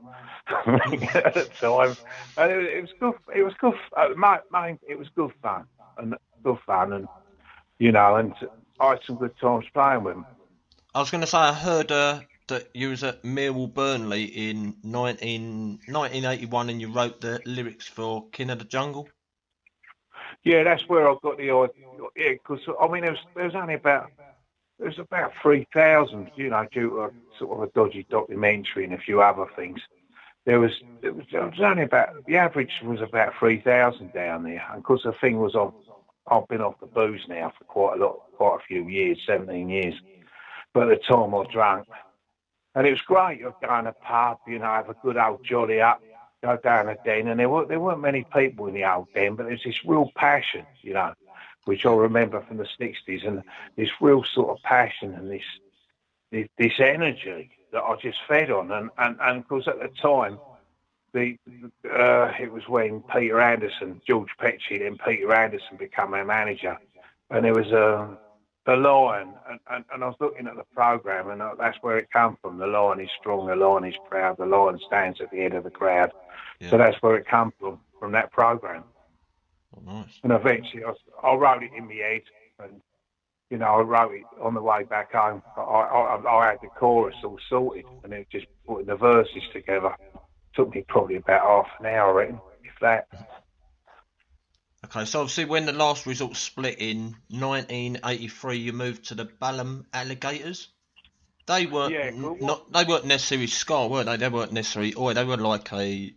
at the time, and it was good. It was good. It was good fun, and and I had some good times playing with them. I was going to say I heard that you was at Millwall Burnley in 1981 and you wrote the lyrics for King of the Jungle. Yeah, that's where I got the idea. Yeah, because I mean, there was only about 3,000, due to a sort of a dodgy documentary and a few other things. It was only about, the average was about 3,000 down there, and because the thing was, I've been off the booze now for quite a few years, 17 years. But at the time I was drunk. And it was great. You'd go in a pub, have a good old jolly up, go down a den. And there weren't many people in the old den, but there's this real passion, which I remember from the 60s. And this real sort of passion and this energy that I just fed on. And of course, at the time, it was when Peter Anderson, George Petchey, then Peter Anderson became our manager. And there was the Lion, and I was looking at the programme, and that's where it come from. The Lion is strong, the Lion is proud, the Lion stands at the head of the crowd. Yeah. So that's where it come from that programme. Oh, nice. And eventually I wrote it in my head, and I wrote it on the way back home. I had the chorus all sorted, and it just putting the verses together. Took me probably about half an hour, I reckon, if that. Okay, so obviously when the Last Resort split in 1983, you moved to the Balham Alligators. They weren't they weren't necessarily ska, were they? They weren't necessarily they were like a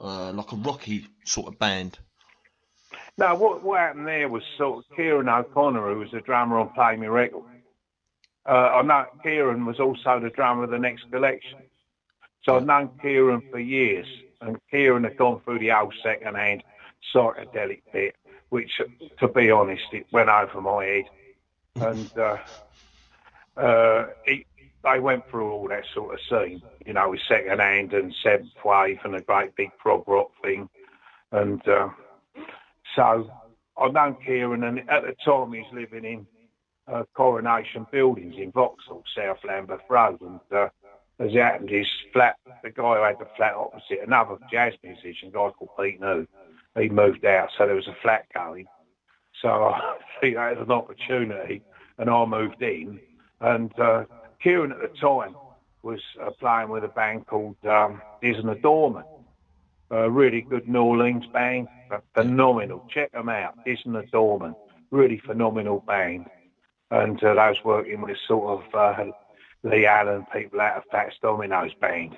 rocky sort of band. No, what happened there was sort of Kieran O'Connor, who was the drummer on Play Me Record. I know Kieran was also the drummer of the Next Collection. So I've known Kieran for years, and Kieran had gone through the old second-hand psychedelic bit, which, to be honest, it went over my head. And they went through all that sort of scene, with second-hand and seventh wave and a great big prog rock thing. And so I've known Kieran, and at the time he was living in Coronation Buildings in Vauxhall, South Lambeth Road. And as it happened, his flat, the guy who had the flat opposite, another jazz musician, a guy called Pete New, he moved out, so there was a flat going. So I think that was an opportunity, and I moved in. And Kieran at the time was playing with a band called Diz and the Doorman, a really good New Orleans band, phenomenal. Check them out, Diz and the Doorman, really phenomenal band. And they was working with sort of Lee Allen, people out of Fats Domino's band.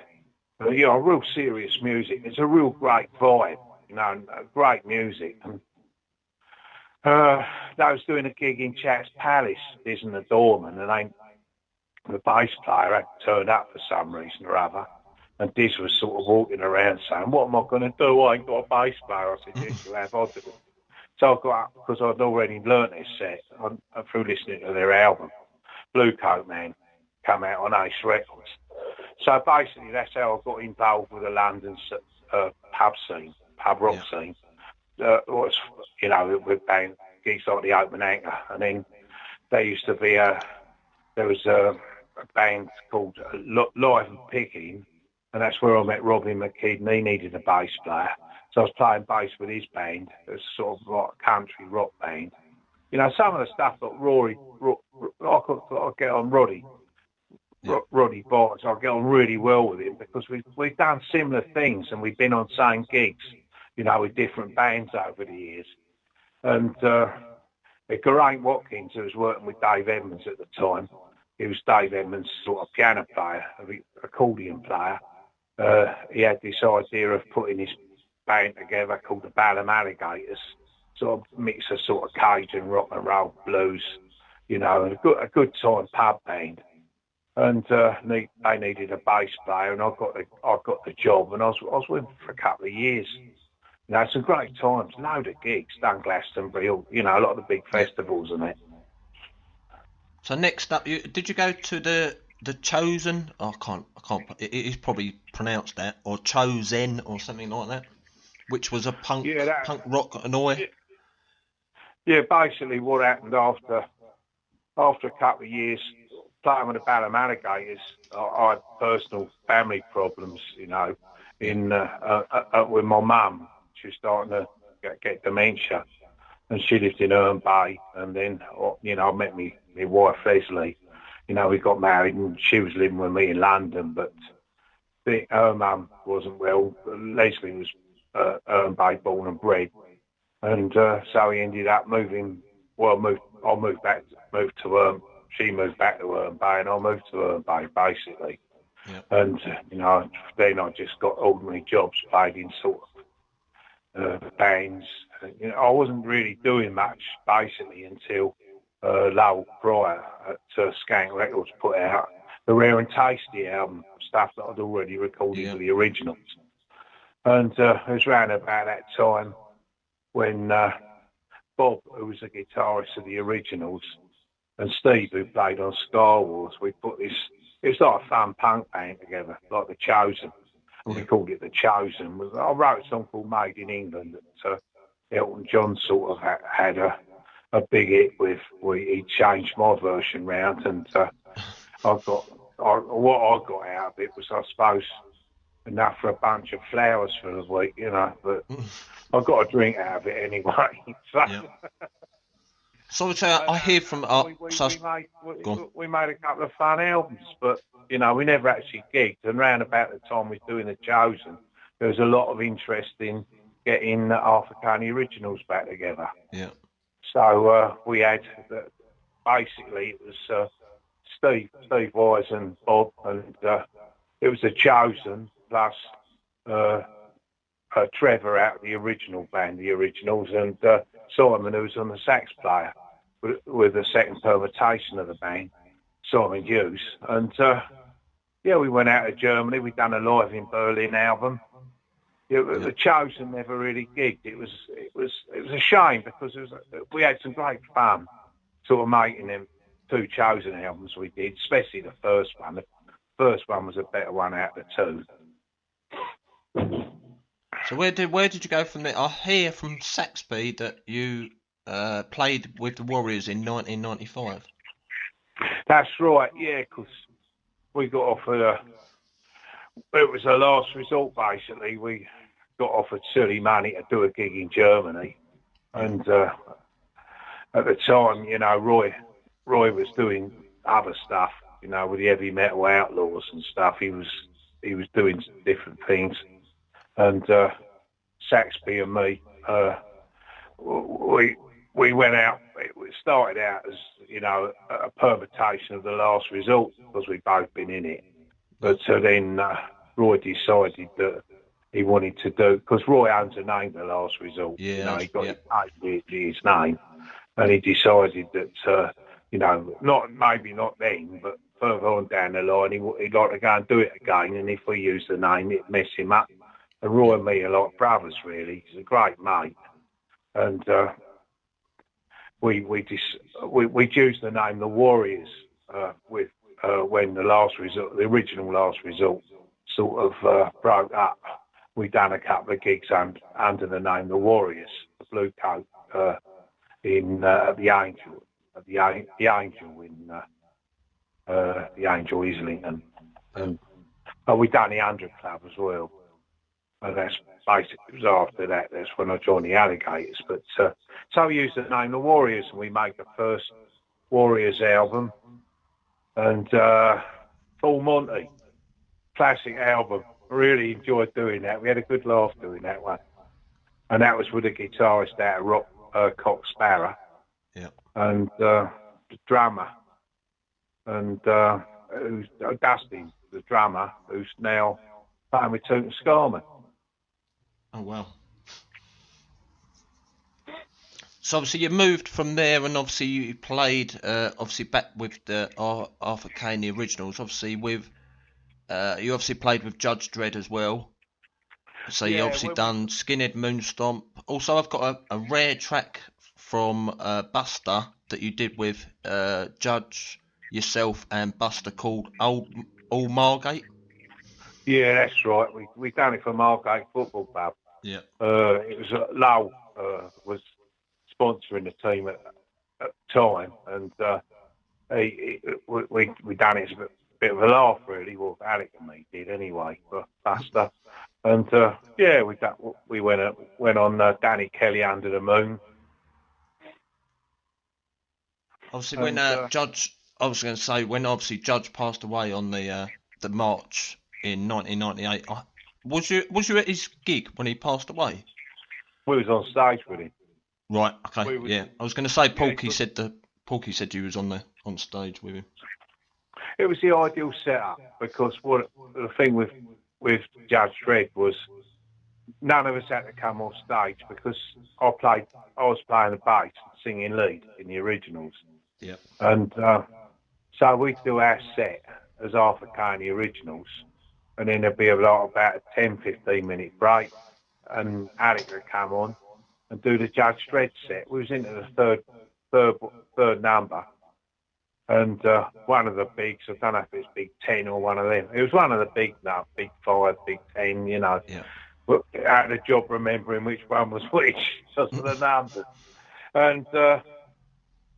You know, real serious music. It's a real great vibe, you know, great music. And they was doing a gig in Chat's Palace, Diz and the Doorman, and the bass player had turned up for some reason or other. And Diz was sort of walking around saying, "What am I going to do? I ain't got a bass player." I said, "Yes, you have. I'll do it." So I got up because I'd already learnt this set through listening to their album. Blue Coat Man come out on Ace Records. So basically that's how I got involved with the London pub rock scene. Was, you know, with band gigs like the Open Anchor. And then there used to be there was a band called Live and Picking, and that's where I met Robin McKean, and he needed a bass player. So I was playing bass with his band. It was sort of like a country rock band. You know, some of the stuff that I get on Roddy Barnes, I get on really well with him because we've done similar things and we've been on same gigs, you know, with different bands over the years. And Geraint Watkins, who was working with Dave Edmunds at the time, he was Dave Edmunds' sort of piano player, accordion player. He had this idea of putting his band together called the Balham Alligators, sort of mix of sort of Cajun rock and roll blues, you know, and a good time pub band. And they needed a bass player, and I got the job, and I was with them for a couple of years. You know, some great times, load of gigs, done Glastonbury, you know, a lot of the big festivals and that. So next up, did you go to the Chosen? Oh, I can't. It is probably pronounced that, or Chosen, or something like that, which was a punk rock annoy. Yeah, basically what happened after a couple of years playing with the Balham Alligators, I had personal family problems, you know, with my mum. She was starting to get dementia, and she lived in Herne Bay. And then, you know, I met my wife Leslie. You know, we got married, and she was living with me in London, but her mum wasn't well. Leslie was Herne Bay born and bred, and so he ended up moving. Well, I moved to Herne. She moved back to Herne Bay, and I moved to Herne Bay basically. Yep. And you know, then I just got ordinary jobs, played in sort of bands. You know, I wasn't really doing much basically until Lowell Pryor at Skank Records put out the Rare and Tasty album, stuff that I'd already recorded with the originals. And it was around about that time when Bob, who was the guitarist of the originals, and Steve, who played on Star Wars, we put this, it was like a fun punk band together, like The Chosen. And we called it The Chosen. I wrote a song called Made in England that Elton John sort of had a big hit with. He changed my version round, and what I got out of it was, I suppose, enough for a bunch of flowers for the week, you know, but I got a drink out of it anyway. So I hear from we made a couple of fun albums, but you know, we never actually gigged. And round about the time we was doing The Chosen, there was a lot of interest in getting Arthur Coney originals back together. Yeah. So we had basically it was Steve Wise and Bob, and it was The Chosen plus Trevor out of the original band, the originals, and Simon, who was on the sax player with the second permutation of the band, Simon Hughes. And we went out to Germany. We'd done a Live in Berlin album. The Chosen never really gigged. It was a shame because we had some great fun sort of making them two Chosen albums we did, especially the first one. The first one was a better one out of the two. So where did you go from there? I hear from Saxby that you played with the Warriors in 1995. That's right, yeah, because we got offered it was a last resort basically. We got offered silly money to do a gig in Germany, and at the time, you know, Roy was doing other stuff, you know, with the heavy metal outlaws and stuff. He was doing different things, and Saxby and me, we went out. It started out as, you know, a permutation of The Last Resort because we'd both been in it. But then Roy decided that he wanted to do, because Roy owns the name The Last Resort. Yeah, you know, he got yeah. his name, and he decided that, you know, maybe not then, but further on down the line, he'd like to go and do it again. And if we use the name, it'd mess him up. And Roy and me are like brothers, really. He's a great mate, and we used the name The Warriors with when the original Last Resort sort of broke up. We done a couple of gigs under the name The Warriors, the Blue Coat in the Angel, the Angel in the Angel Islington, and we done the 100 Club as well. And that's basically, it was after that, that's when I joined the Alligators. But so we used the name The Warriors, and we made the first Warriors album. And Full Monty, classic album. Really enjoyed doing that. We had a good laugh doing that one. And that was with a guitarist out of Rock, Cock Sparrow. Yeah. And the drummer. And who's Dusty, the drummer, who's now playing with Tootin' Scarman. Oh, wow. So obviously you moved from there, and obviously you played obviously back with the Arthur Kane, the originals. Obviously with you obviously played with Judge Dredd as well. So you obviously done Skinhead Moonstomp. Also, I've got a rare track from Buster that you did with Judge, yourself, and Buster called All Margate. Yeah, that's right. We done it for Margate Football Club. Yeah. It was Lowell was sponsoring the team at the time, and we done it as a bit of a laugh, really. Well, Alec and me did anyway, for Buster. And yeah, we went on Danny Kelly Under the Moon. Obviously, when Judge, I was going to say, when obviously Judge passed away on the March in 1998, was you at his gig when he passed away? We was on stage with him. Right. Okay. Yeah. I was going to say, Porky said you was on stage with him. It was the ideal setup, because what the thing with Judge Dredd was, none of us had to come off stage, because I was playing the bass, singing lead in the originals. Yeah. And so we'd do our set as Arthur Kane, the originals, and then there'd be about a 10-15 minute break, and Alec would come on and do the Judge Dredd set. We was into the third number, and one of the bigs, I don't know if it's Big 10 or one of them. It was one of the big 5, Big 10, you know. Yeah. But I had a job remembering which one was which, just for the numbers. And the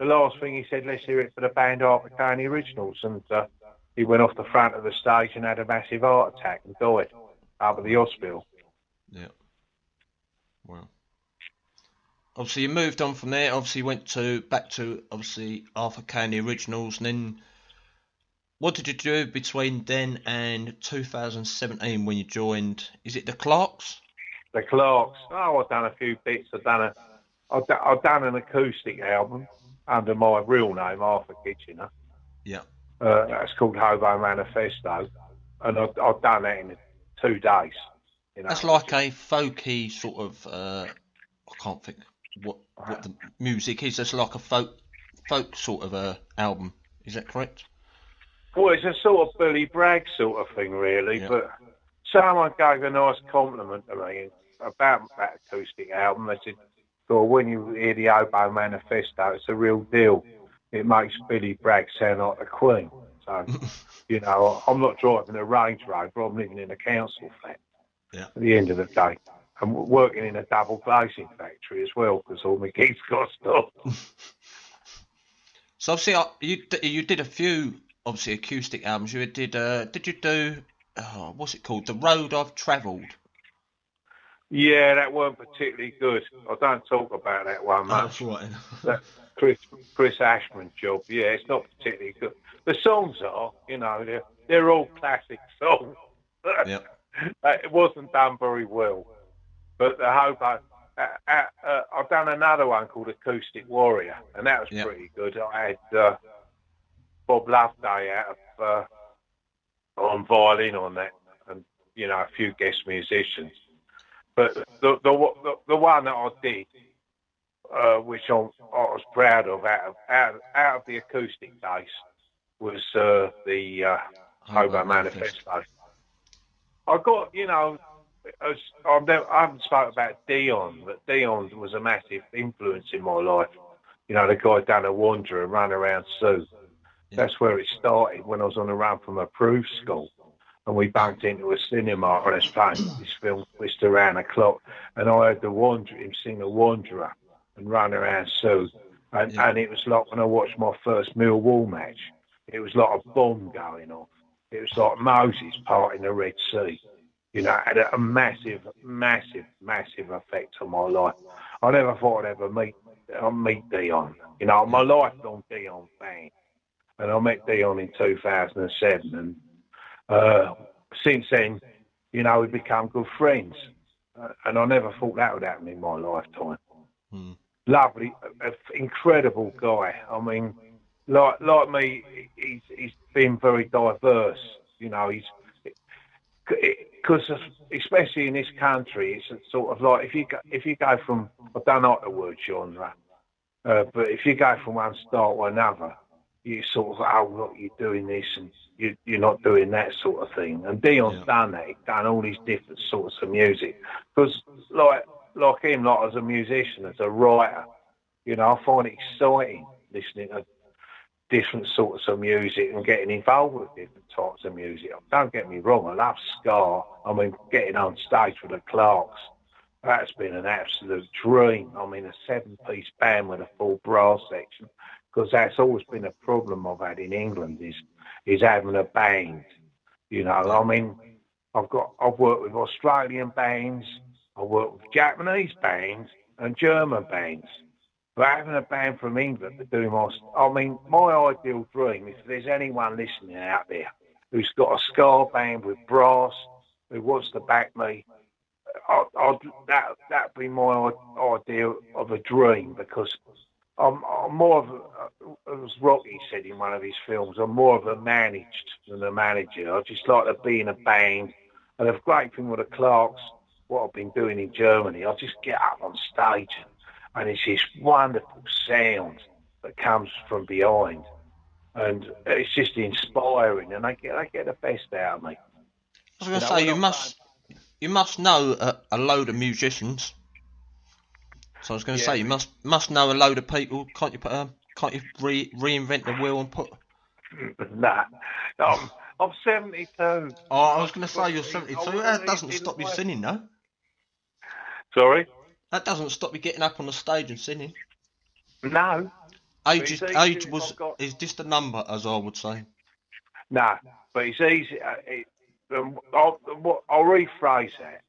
last thing he said, let's hear it for the band Arthur Kane, the originals. And he went off the front of the stage and had a massive heart attack and died up at the hospital. Yeah. Wow. Obviously, you moved on from there. Obviously, you went back to obviously Arthur Kane, the originals, and then what did you do between then and 2017 when you joined? Is it the Clarks? The Clarks. Oh, I've done a few bits. I've done an acoustic album under my real name, Arthur Kitchener. Yeah. That's called Hobo Manifesto, and I've done that in 2 days. You know, that's like a folky sort of. I can't think what the music is. It's like a folk sort of album. Is that correct? Well, it's a sort of Billy Bragg sort of thing, really. Yeah. But someone gave a nice compliment to me about that acoustic album. They said, "Well, when you hear the Hobo Manifesto, it's a real deal. It makes Billy Bragg sound like the Queen." So, you know, I'm not driving a Range Rover. I'm living in a council flat. Yeah. At the end of the day, I'm working in a double glazing factory as well, because all my gigs got stopped. So obviously, you did a few obviously acoustic albums. You did you do what's it called? The Road I've Travelled. Yeah, that weren't particularly good. I don't talk about that one much. Oh, that's right. Chris Ashman's job. Yeah, it's not particularly good. The songs are, they're all classic songs. Yep. It wasn't done very well, but the hobo. I've done another one called Acoustic Warrior, and that was Yep. pretty good. I had Bob Loveday out of on violin on that, and a few guest musicians. But the one that I did, which I was proud of out of the acoustic days, was the Hobo Manifesto. I got, I haven't spoken about Dion, but Dion was a massive influence in my life. The guy done a Wanderer and Run Around Sue. That's where it started when I was on the run from approved school. And we bumped into a cinema and I was playing this film, Twist Around the Clock. And I heard him sing The Wanderer and Run Around Sue. And it was like when I watched my first Millwall match, it was like a bomb going off. It was like Moses parting the Red Sea. It had a massive, massive, massive effect on my life. I never thought I'd ever meet Dion. I'm a lifelong Dion fan. And I met Dion in 2007. And since then, we've become good friends. And I never thought that would happen in my lifetime. Lovely, incredible guy. I mean, like me, he's been very diverse. Because especially in this country, it's sort of like if you go from, I don't like the word genre, but if you go from one style to another, you sort of, oh, look, you're doing this and you're not doing that sort of thing. And Dion's done that. He's done all these different sorts of music. Because like him, like as a musician, as a writer, I find it exciting listening to different sorts of music and getting involved with different types of music. Don't get me wrong, I love ska. I mean, getting on stage with the Clarks, that's been an absolute dream. I mean, a 7-piece band with a full brass section, because that's always been a problem I've had in England is having a band. I mean, I've worked with Australian bands, I've worked with Japanese bands and German bands. But having a band from England to do my ideal dream, if there's anyone listening out there who's got a ska band with brass, who wants to back me, that'd be my idea of a dream, because I'm more of, as Rocky said in one of his films, I'm more of a managed than a manager. I just like to be in a band. And the great thing with the Clarks, what I've been doing in Germany, I just get up on stage and it's this wonderful sound that comes from behind. And it's just inspiring, and they get the best out of me. I was going to say, you must know a load of musicians. So I was going to say, you must know a load of people. Can't you reinvent the wheel and put? Nah, I'm 72. Oh, I was going to say you're 72. That doesn't stop you singing, though. Sorry? That doesn't stop you getting up on the stage and singing. No. Age is just a number, as I would say. No, but it's easy. I'll rephrase that.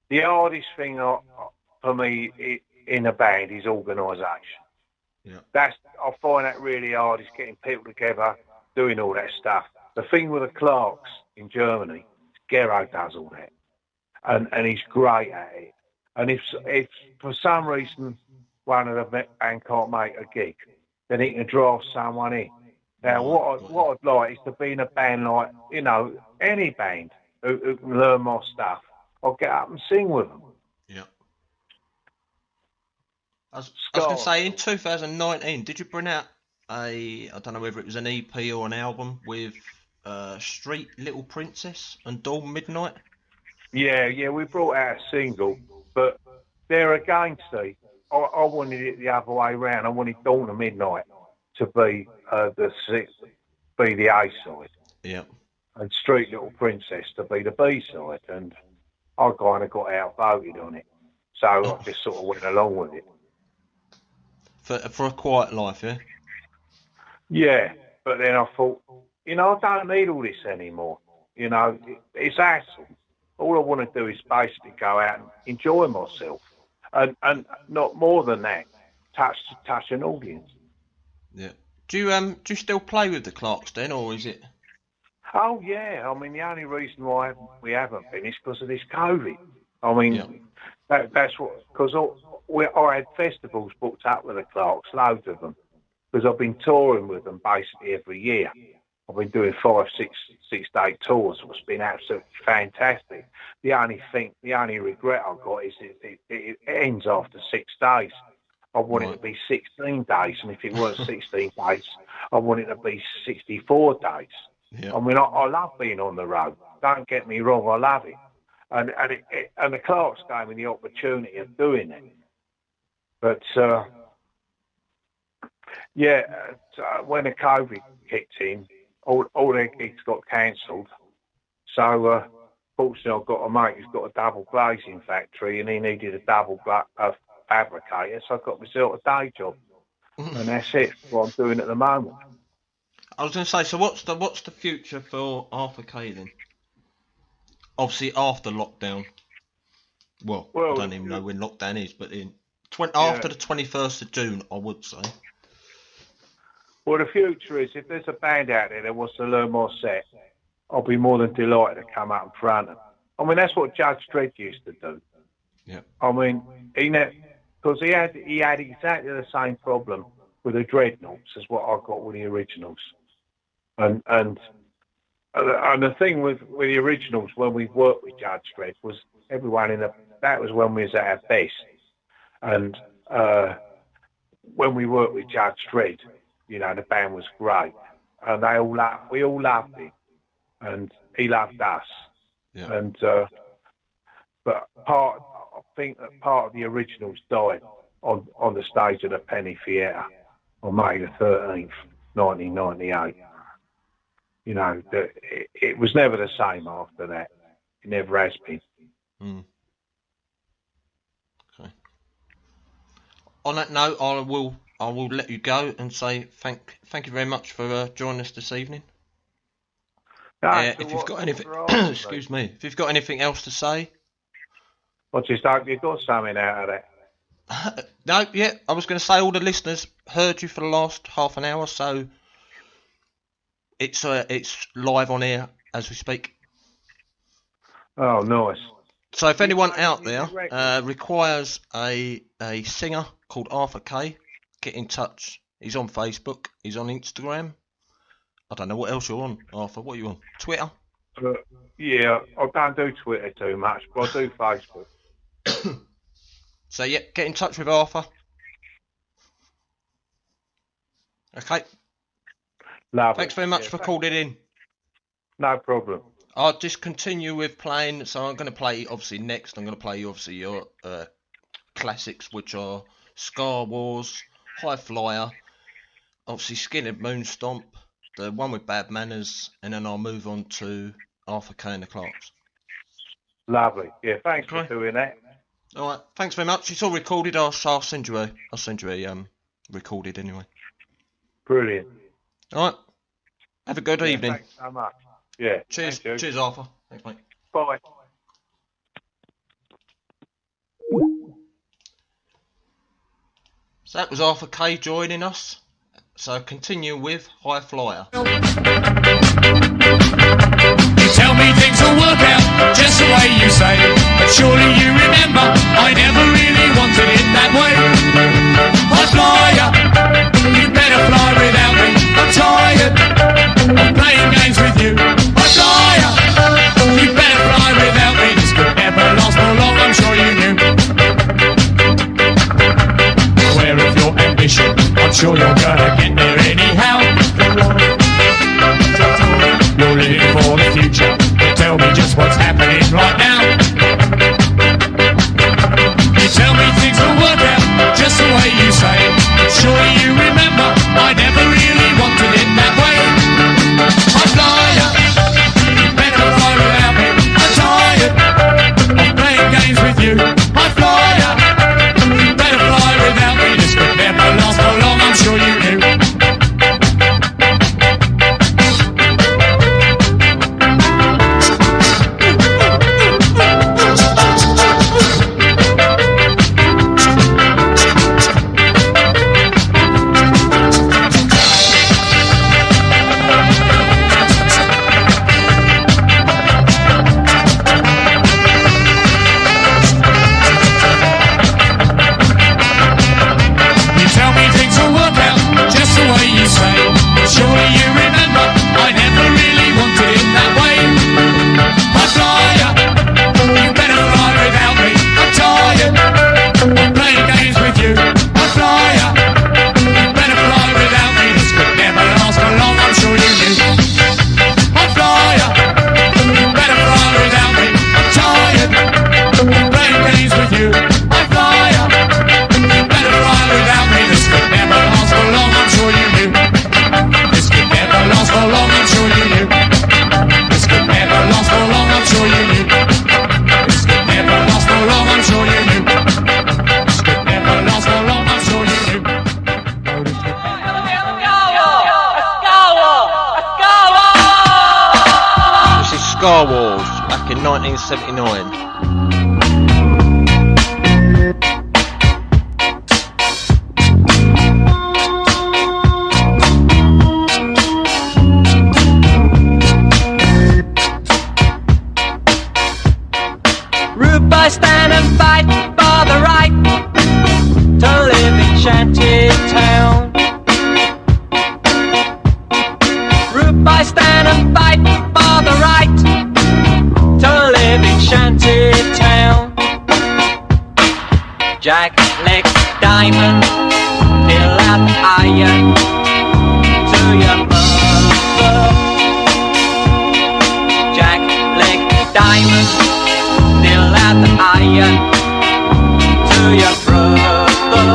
The hardest thing for me in a band is organisation. Yeah. I find that really hard. Is getting people together, doing all that stuff. The thing with the Clarks in Germany, Gero does all that, and he's great at it. And if for some reason one of the band can't make a gig, then he can draft someone in. Now, what I'd like is to be in a band like, any band who can learn my stuff. I'll get up and sing with them. Yeah. I was going to say, in 2019, did you bring out I don't know whether it was an EP or an album with Street Little Princess and Dawn Midnight? Yeah, we brought out a single, but there again, Steve, I wanted it the other way round. I wanted Dawn of Midnight to be the A side. Yeah. And Street Little Princess to be the B side, and I kind of got outvoted on it, so I just sort of went along with it. For a quiet life, yeah. Yeah, but then I thought, I don't need all this anymore. It's hassle. All I want to do is basically go out and enjoy myself, and not more than that. touch an audience. Yeah. Do you still play with the Clarks then, or is it? Oh yeah, I mean the only reason why we haven't been is because of this COVID. I mean Yeah. that's what, because I had festivals booked up with the Clarks, loads of them, because I've been touring with them basically every year. I've been doing 5, 6 day tours. It's been absolutely fantastic. The only regret I've got is it ends after 6 days. I want it to be 16 days, and if it weren't 16 days, I want it to be 64 days. Yeah. I mean, I love being on the road. Don't get me wrong, I love it. And the Clarks gave me the opportunity of doing it. But, when the COVID kicked in, all their gigs got cancelled. So, fortunately, I've got a mate who's got a double glazing factory, and he needed a double fabricator, so I've got myself a day job. And that's it, what I'm doing at the moment. I was going to say, so what's the future for Arthur K then? Obviously after lockdown. Well, I don't even know when lockdown is, but after the 21st of June, I would say. Well, the future is, if there's a band out there that wants to learn my set, I'll be more than delighted to come up in front of them. I mean, that's what Judge Dredd used to do. Yeah. I mean, because he had exactly the same problem with the Dreadnoughts as what I got with the originals. And the thing with the originals when we worked with Judge Dredd was everyone that was when we was at our best. And when we worked with Judge Dredd, you know, the band was great, and we all loved him, and he loved us. Yeah. And but I think that part of the originals died on the stage of the Penny Theatre on May the 13th, 1998. You know, it was never the same after that. It never has been. Mm. Okay. On that note, I will let you go and say thank you very much for joining us this evening. If you've got anything, excuse me, if you've got anything else to say, I just hope you got something out of that. No, yeah, I was going to say all the listeners heard you for the last half an hour, so it's live on air as we speak. Oh, nice. So if anyone out there requires a singer called Arthur K, get in touch. He's on Facebook. He's on Instagram. I don't know what else you're on, Arthur. What are you on? Twitter? Yeah, I don't do Twitter too much, but I do Facebook. So yeah, get in touch with Arthur. Okay. Lovely. Thanks very much for calling in. No problem. I'll just continue with playing. So I'm going to play, obviously, next. I'm going to play you, obviously, your classics, which are Scar Wars, High Flyer, obviously Skinhead Moonstomp, the one with Bad Manners, and then I'll move on to Arthur K and the Clarks. Lovely. Yeah, thanks for doing that. All right. Thanks very much. It's all recorded. I'll send you a recorded anyway. Brilliant. All right. Have a good evening. Thanks so much. Yeah. Cheers. Cheers, Arthur. Thanks, mate. Bye. So that was Arthur K joining us. So continue with High Flyer. You tell me things will work out just the way you say, but surely you remember I never really wanted it that way. High flyer, you better fly without me. I'm tired of playing games with you. High flyer, you better fly without me. This could never last for long, I'm sure you knew. Aware of your ambition, I'm sure you're gonna get there anyhow. You're living for the future. Tell me just what's happening right now. You tell me things will work out just the way you say it. Surely you remember I never really wanted it that way. High flyer, you better fly without me. I'm tired of playing games with you. High flyer, you better fly without me. This could never last for long, I'm sure you knew. Scar Wars back in 1979. Rude boys stand and fight for the right to live in shanty town. Rude boys stand and fight for the right to live in shanty town. Jack Leg Diamond, fill out iron to your mother. Jack Leg Diamond, fill out the iron to your brother.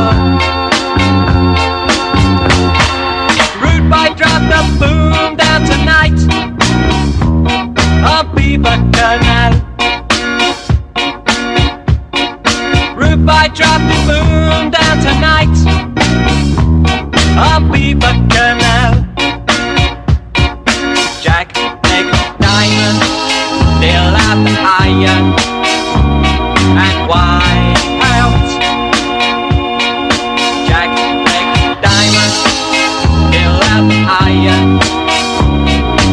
Rude boy, drop the boom down tonight on Beaver Canal. Rude boy, drop the boom down tonight on Beaver Canal. Jack Leg Diamond, fill out the iron and wipe out. Jack Leg Diamond, fill out the iron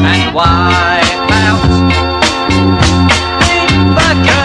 and wipe out. Beaver Canal.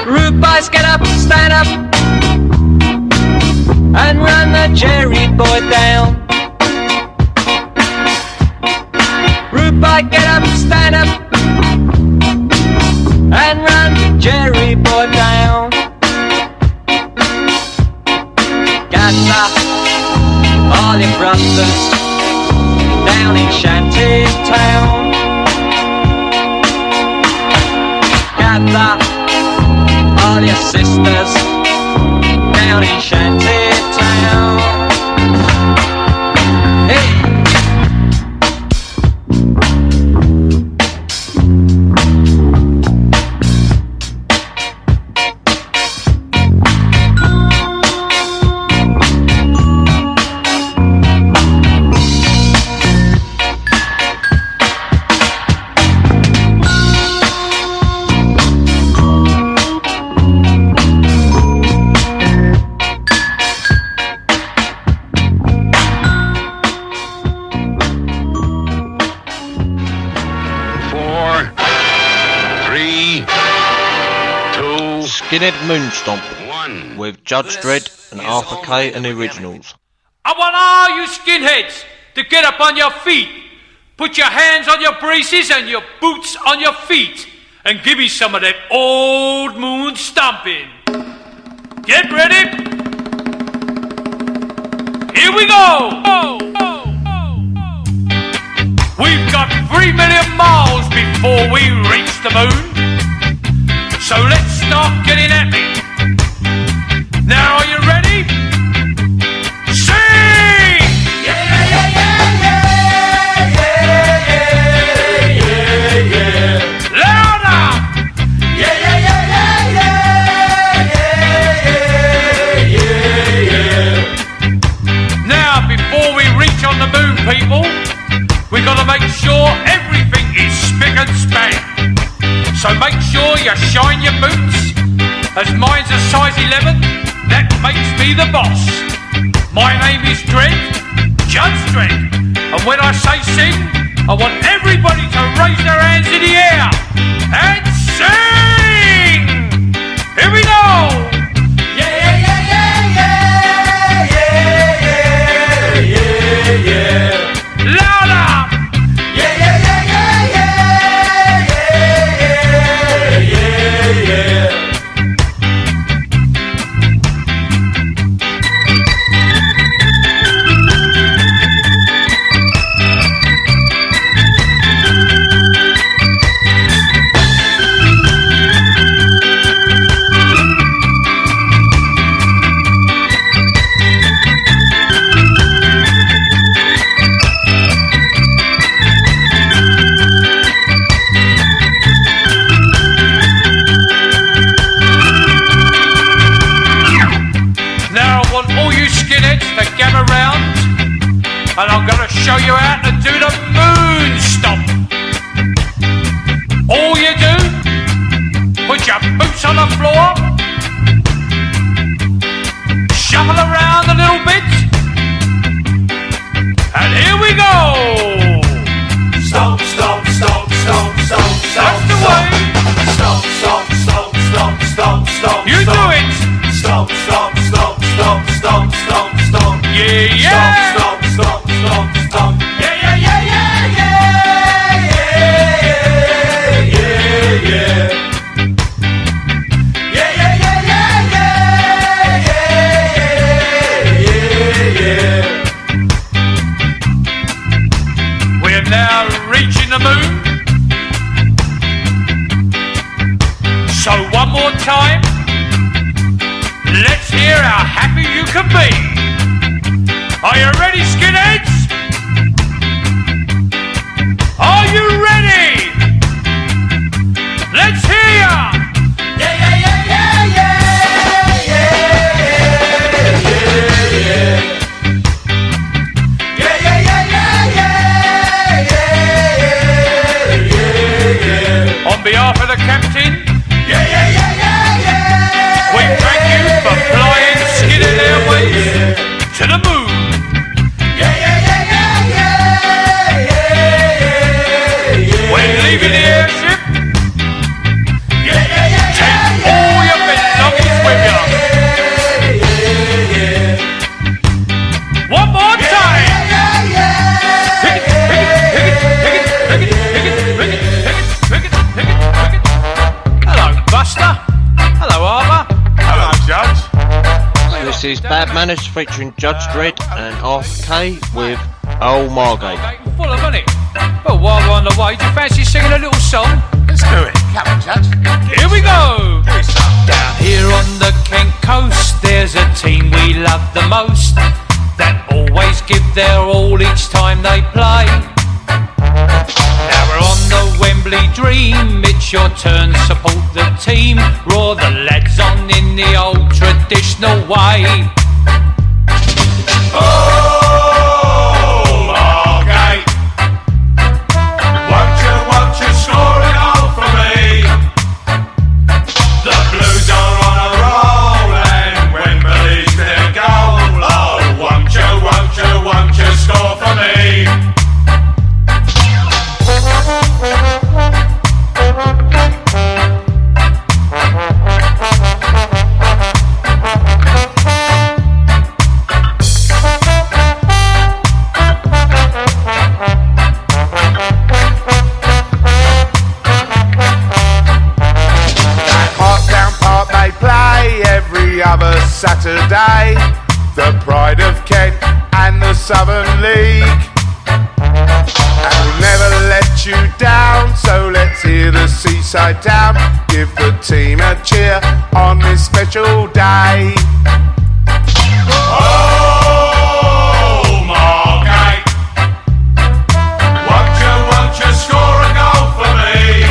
Rude boys, get up, stand up, and run the Jerry boy down. Rude boy, get up, stand up, and run the Jerry boy down. Gather all your brothers down in Shanty Town. Gather all your sisters down in Shanty Town. Hey! Skinhead Moonstomp One. with Judge Dredd and Arthur K and the Originals. I want all you skinheads to get up on your feet, put your hands on your braces and your boots on your feet, and give me some of that old moon stomping. Get ready? Here we go! We've got 3 million miles before we reach the moon. So let's start getting at me. Now are you ready? Sing! Yeah, yeah, yeah, yeah, yeah, yeah, yeah, yeah. Louder! Yeah, yeah, yeah, yeah, yeah, yeah, yeah, yeah. Now before we reach on the moon, people, we gotta make sure everything is spick and span. So make sure you shine your boots. As mine's a size 11, that makes me the boss. My name is Dredd, Judge Dredd. And when I say sing, I want everybody to raise their hands in the air and sing! Here we go! on the floor. Shuffle around a little bit. And here we go. Stomp, stomp, stomp, stomp, stomp, stomp. That's the way. Stomp, stomp, stomp, stomp, stomp, stomp. You do it. Stomp, stomp, stomp, stomp, stomp, stomp, stomp. Yeah, yeah. Stomp, stomp, stomp, stomp, stomp. Yeah, yeah, yeah, yeah, yeah, yeah, yeah, yeah. Now reaching the moon. So one more time, let's hear how happy you can be. Are you ready, skinheads? Are you ready? Let's hear ya. Yeah, yeah, yeah, yeah, yeah, yeah, yeah, yeah. On behalf of the captain, yeah, yeah, yeah, yeah, yeah. we thank you for flying Skinhead Airways to the moon. Yeah, yeah, yeah, yeah, yeah, yeah, yeah. When leaving the airship, yeah, yeah, yeah, take all your belongings with you. One more time. Hello, Buster. Hello, Armour. Hello, Judge. This is Bad Manners featuring Judge Dredd and RK with Oh Margate. Full of money. Well, while we're on the way, do you fancy singing a little song? Let's do it. Come on, Judge. Here we go. Do it, son. Down here on the Kent coast, there's a team we love the most that always give their all each time they play. Now we're on the Wembley Dream, it's your turn, support the team, roar the lads on in the old traditional way. Oh, Margate. Won't you score a goal for me? The Blues are on a roll and Wembley's their goal. Oh, won't you score for me? Other Saturday, the pride of Kent and the Southern League, and we'll never let you down, so let's hear the Seaside Town give the team a cheer on this special day. Oh, Margate, won't you score a goal for me?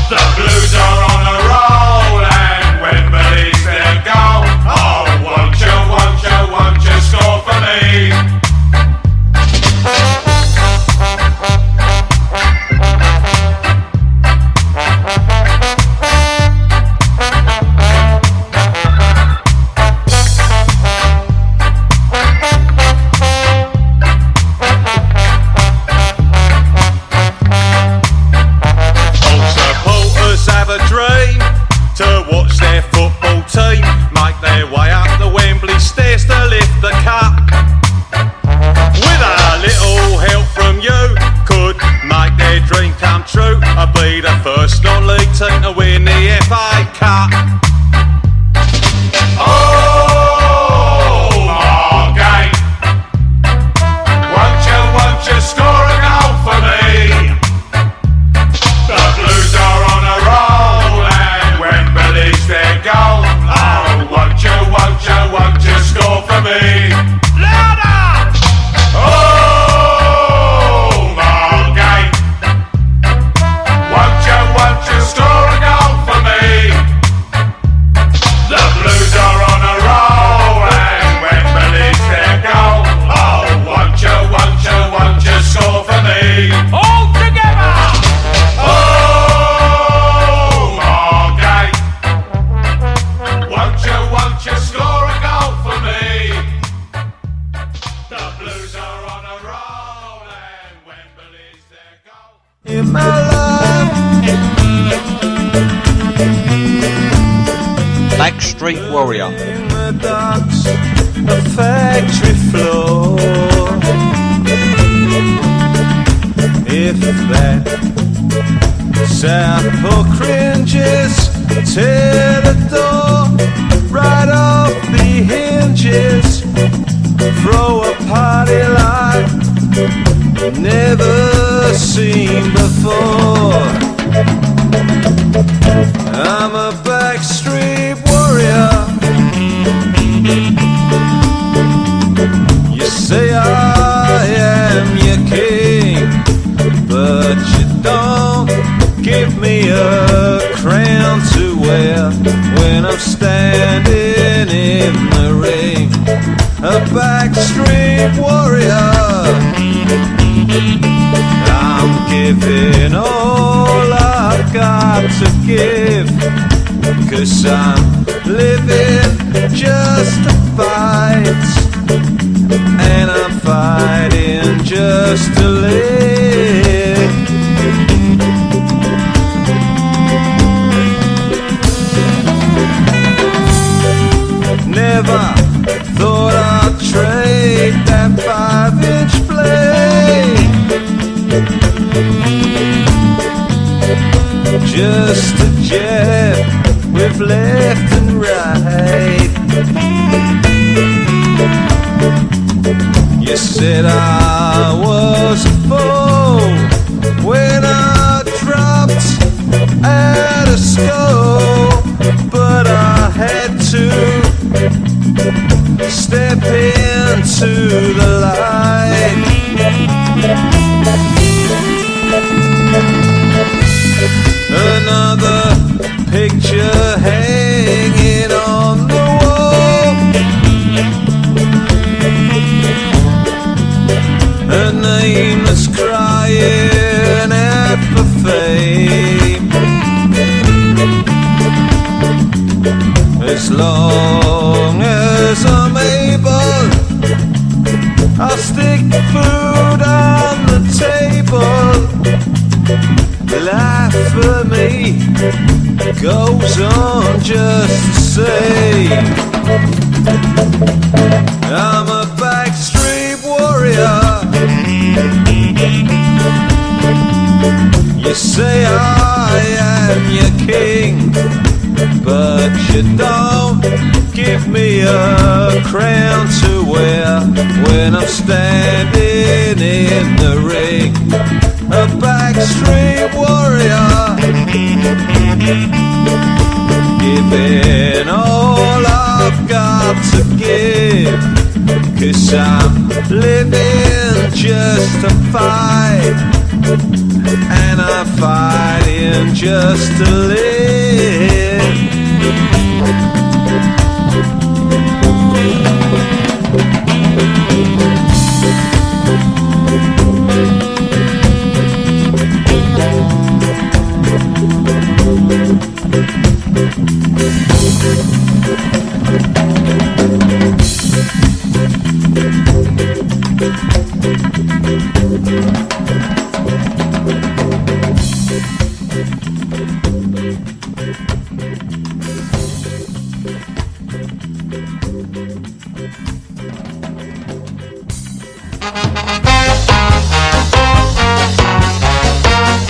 The Blues are on a roll and Wembley's their goal. Oh, won't you score for me? in my life. Backstreet Warrior. In the docks, a factory floor. If that Southpaw cringes, tear the door right off the hinges. Throw a party like never seen before. I'm a backstreet warrior. You say I am your king, but you don't give me a crown to wear when I'm standing in the ring. A backstreet warrior. I'm giving all I've got to give, 'cause I'm living just to fight, and I'm fighting just to live. Never thought I'd trade that 5-inch blade just to jab with left and right. You said I was a fool when I dropped out of school, but I had to step into the light. Another picture hanging on the wall. A name that's crying out for fame. As long as I'm able, I'll stick food on the table. Life for me goes on just the same. I'm a backstreet warrior. You say I am your king, but you don't give me a crown to wear when I'm standing in the ring. A backstreet warrior, giving all I've got to give, 'cause I'm living just to fight, and I'm fighting just to live.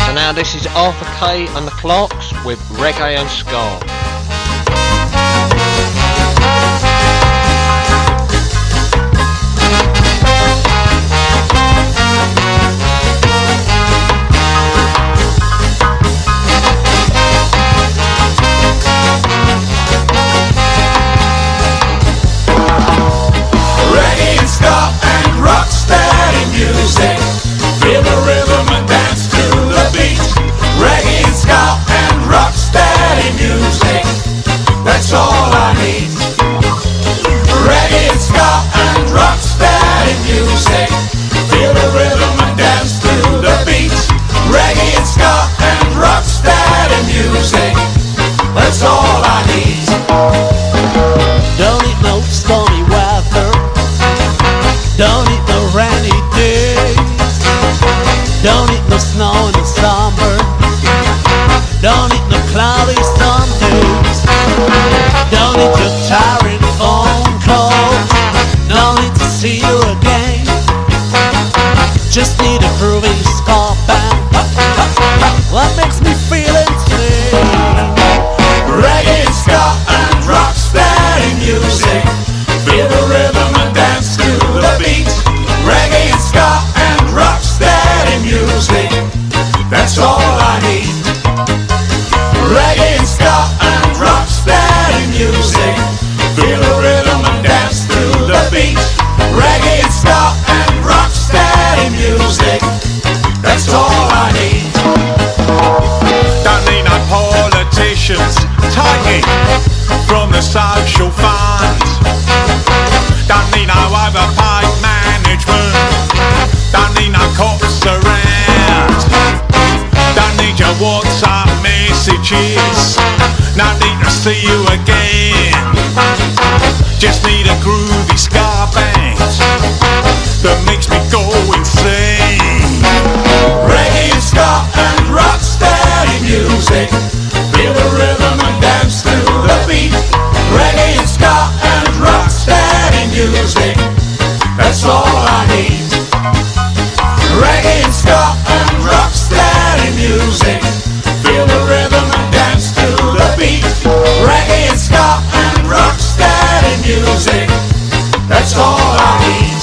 So now this is Arthur K and the Clarks with Reggae and Ska. Reggae and ska and rocksteady music. Feel the rhythm and dance to the beat. Reggae and ska and rocksteady music. WhatsApp messages. No need to see you again. Just need a groovy ska band that makes me go insane. Reggae and ska and rock steady music. Feel the rhythm and dance to the beat. Reggae and ska and rock steady music. That's all I need. Reggae and ska and rock steady music. Feel the rhythm and dance to the beat. Reggae and ska and rock steady music. That's all I need.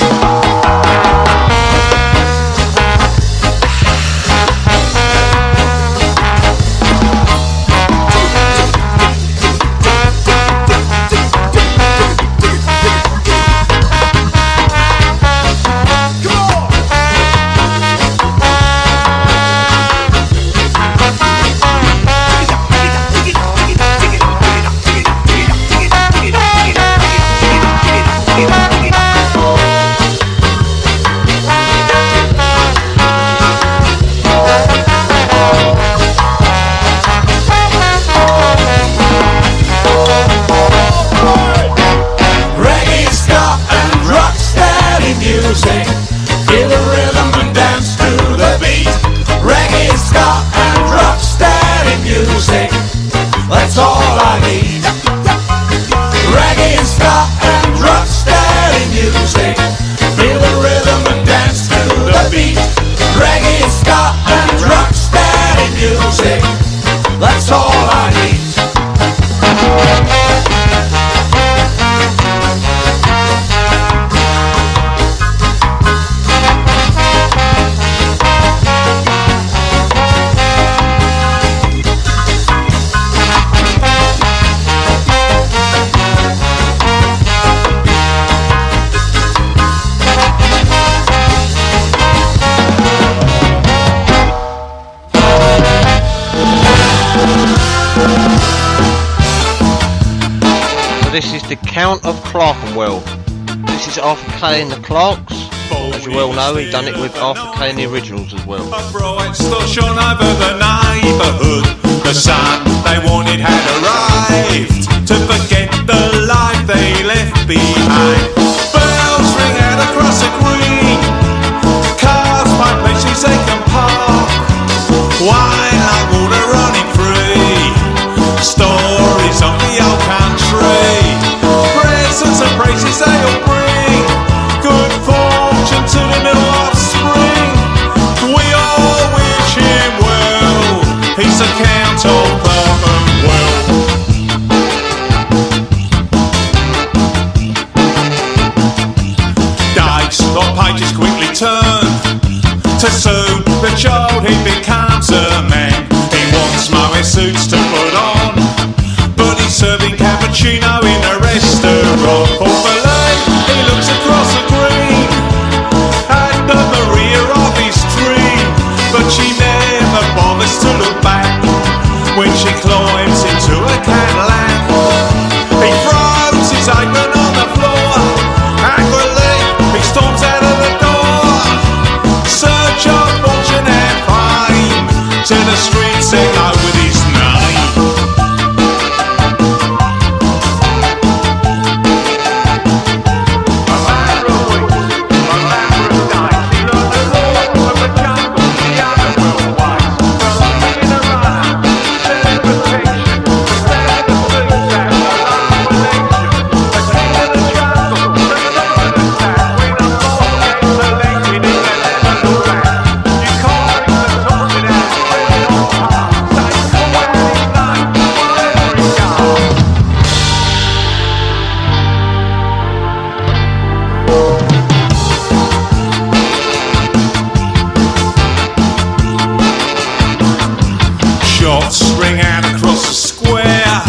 Feel the rhythm and dance to the beat. Reggae, ska and rock steady music. That's all I need. Reggae, ska and rock steady music. Feel the rhythm and dance to the beat. Reggae, ska and rock steady music. That's all I need. This is the Count of Clerkenwell. This is Arthur Kay and the Clarks. As you well know, he done it with Arthur Kay and the Originals as well. A bright star shone over the neighbourhood. The sun they wanted had arrived to forget the life they left behind. Bells ring out across the green. Cars find places they can park. Wine like water running free. Stories of the old country. Presents and praises they all bring. Good fortune to the new offspring. We all wish him well. He's the Count of Clerkenwell. Days like pages quickly turn. To soon the child he becomes a man. He wants mohair suits to put on, but he's serving cappuccino in a restaurant. For Malay, he looks across the green at the Maria of his dream, but she never bothers to look back when she climbs into a Cadillac. He throws his apron on the floor. Angrily, he storms out of the door. Search of fortune and fame, to the streets echo with his name. Shots ring out across the square.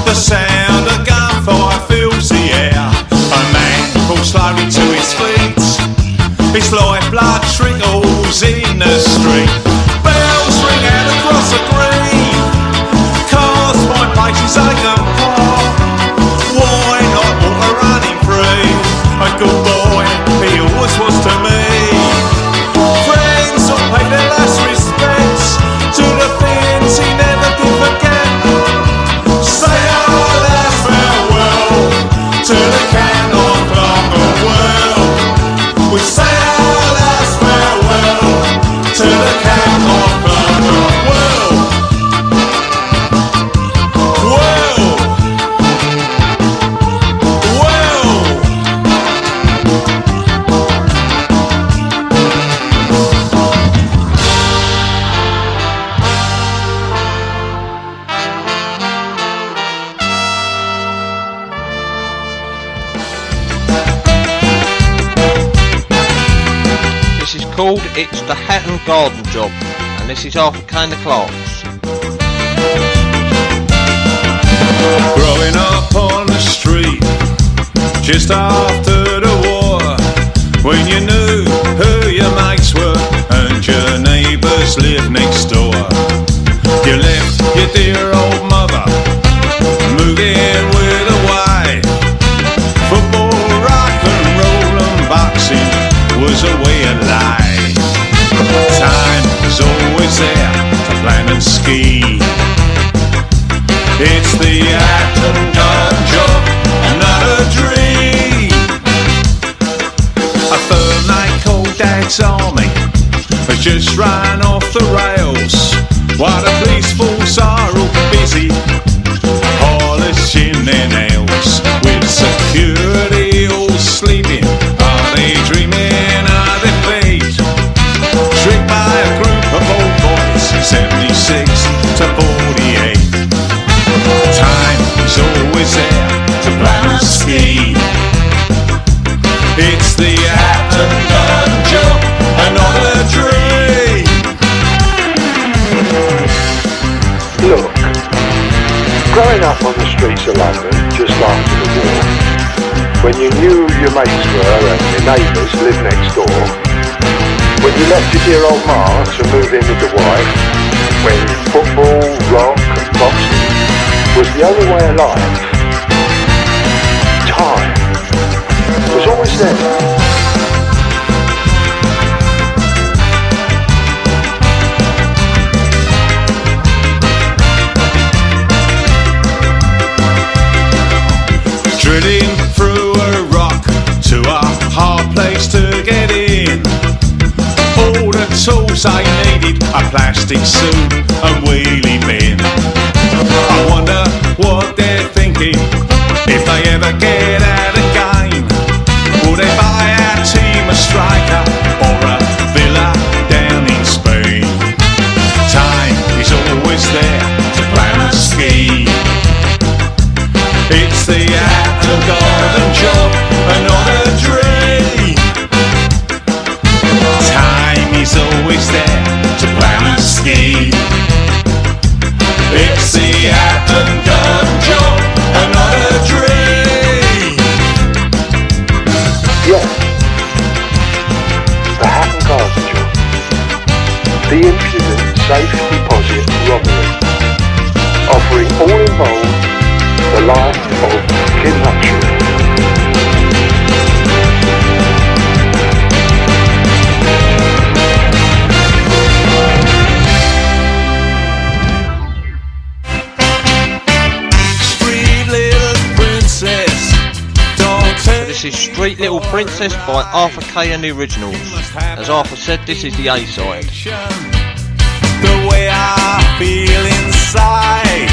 The sound of gunfire fills the air. A man falls slowly to his feet. His lifeblood trickles in the street. Bells ring out across the green. Cars find places they can park. Wine like water running free. A good boy he always was to me. Friends will pay their last respects to the thing called It's the Hatton Garden Job, and this is Arthur Kane the Clarks. Growing up on the street just after the war, when you knew who your mates were and your neighbours lived next door, you left your dear old mother, moved in with a wife. Football, rock and roll and boxing was a way of life. Time was always there to plan and scheme. It's the act and done job, not a dream. A firm they call Dad's Army has just ran off the rails, while the police force are all busy polishing their nails. With security all sleeping, are they dreaming, are they fate? Tricked by a group of old boys, 76 to 48. Time is always there to plan a scheme. It's the act and done job, and not a dream. Look, growing up on the streets of London just after the war, when you knew your mates were and your neighbours lived next door, when you left your dear old ma to move in with the wife, when football, rock and boxing was the only way of life, time was always there. Drilling through a rock to a hard place to get in. All the tools they needed, a plastic suit and wheelie bin. I wonder what they're thinking if they ever get out again. Will they buy our team a striker or a villa down in Spain? Time is always there to plan a scheme. It's the act of garden job and not a dream. Time is always there to plan a scheme. It's the act and garden job and not a dream. Yeah, the Hatton Garden Job. The impudent safe deposit robbery, offering all involved the life of Kim Luxury. Street Little Princess, don't take. This is Street Little Princess by Arthur Kay and the Originals. As Arthur said, this is the A-side. The way I feel inside,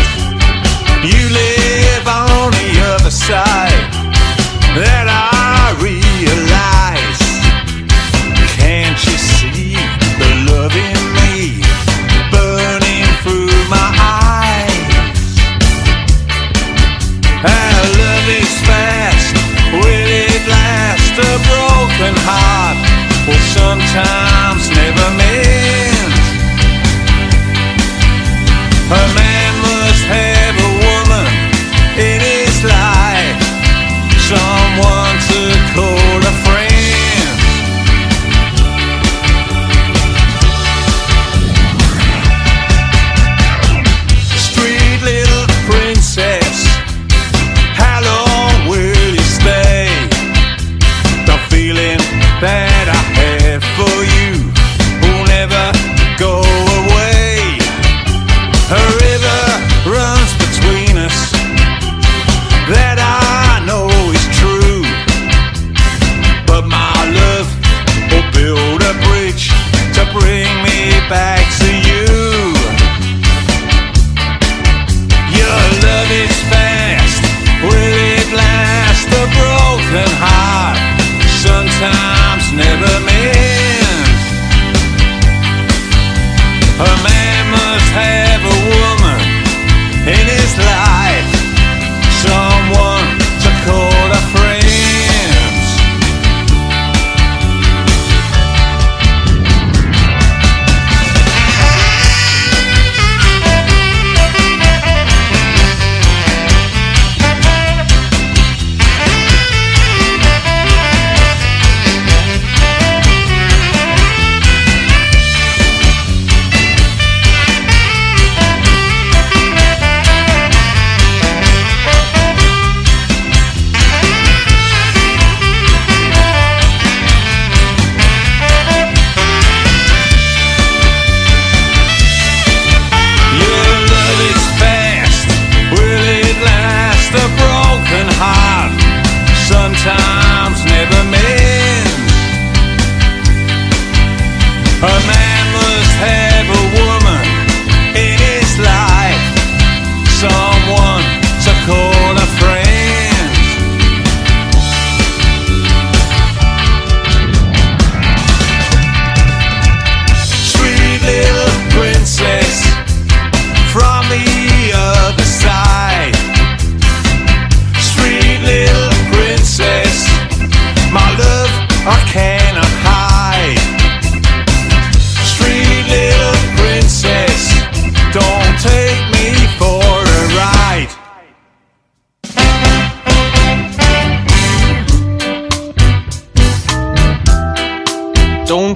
you live on the other side, that I realize. Can't you see the love in me burning through my eyes? Our love is fast, will it last? A broken heart will sometimes never mend.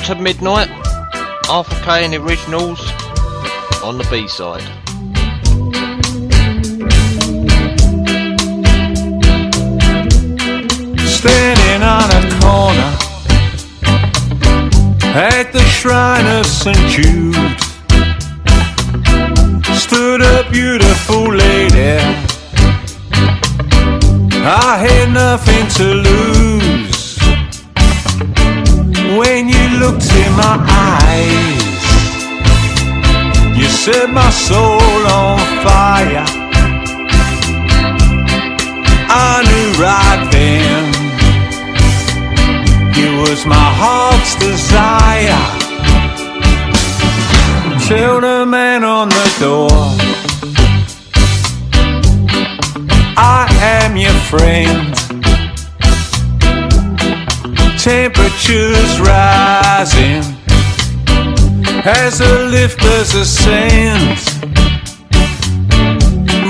to midnight. Arthur K and the Originals on the B-side. Standing on a corner at the shrine of St. Jude stood a beautiful lady. I had nothing to lose. When you looked in my eyes, you set my soul on fire. I knew right then you was my heart's desire. Tell the man on the door I am your friend. Temperature's rising as the lifters ascend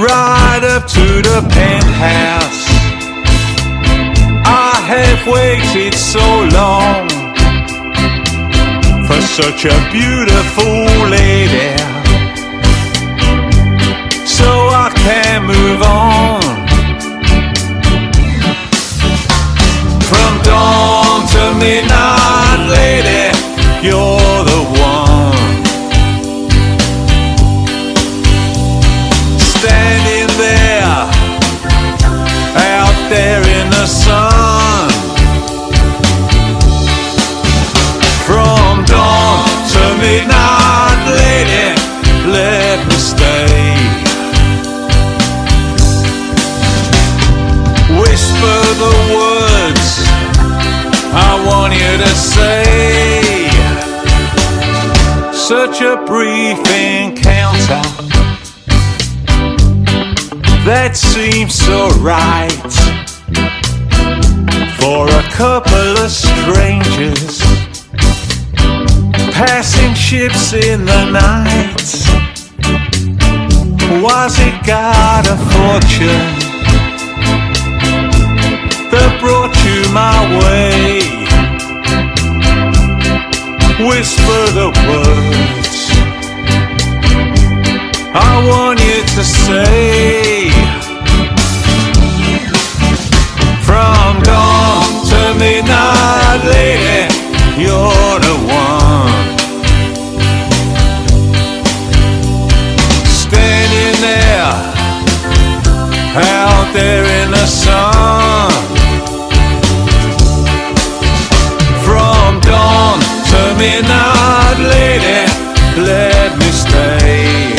right up to the penthouse. I have waited so long for such a beautiful lady, so I can move on. From dawn to midnight, lady, you're the one. Standing there, out there in the sun. From dawn to midnight, lady, let me stay. Whisper the words I want you to say. Such a brief encounter that seems so right for a couple of strangers passing ships in the night. Was it God or fortune that brought you my way? Whisper the words I want you to say. From dawn to midnight, lady, you're the one. Standing there, out there in the sun. From dawn to midnight, lady, let me stay.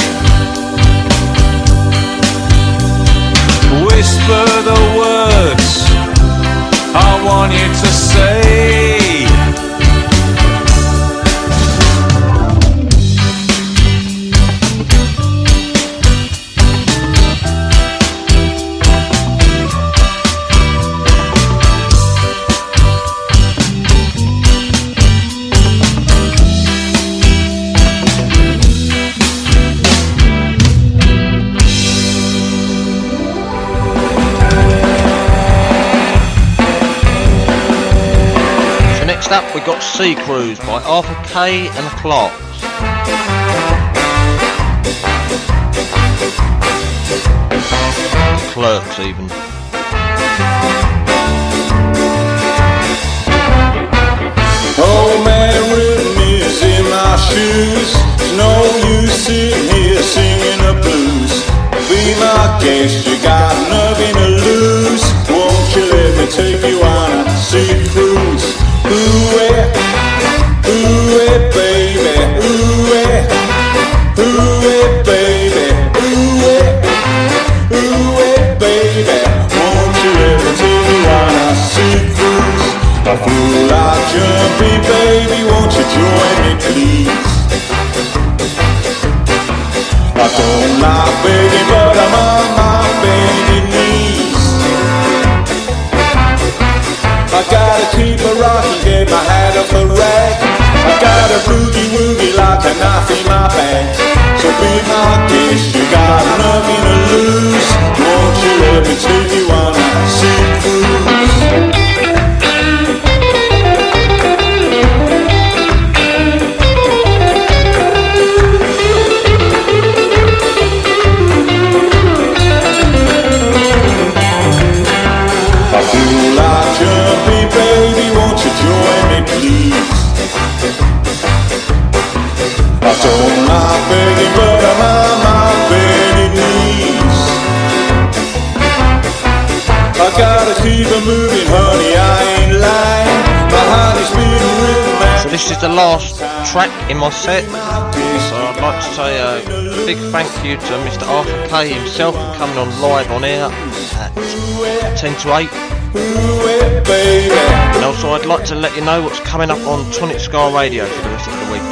Whisper the words I want you to say. Next up we got Sea Cruise by Arthur K and the Clarks. Clerks even. Old man rhythm is in my shoes. No use sitting here singing the blues. Be my guest, you got nothing to lose. Won't you let me take you on a sea cruise? Ooh-eh, baby, ooh-eh, baby, ooh-eh, baby. Won't you let me take you on a sea cruise? A fool like jumpy, baby, won't you join me, please? I don't like begging, but I'm on my bending knees. I gotta keep a rockin', get my hat off the rack. I got a boogie-woogie like a knife in my back. So be my guest, you got nothing to lose. Won't you let me take you on a sea cruise? this is the last track in my set, so I'd like to say a big thank you to Mr. Arthur K himself for coming on live on air at 10 to 8. And also I'd like to let you know what's coming up on Tonic Scar Radio for the rest of the week.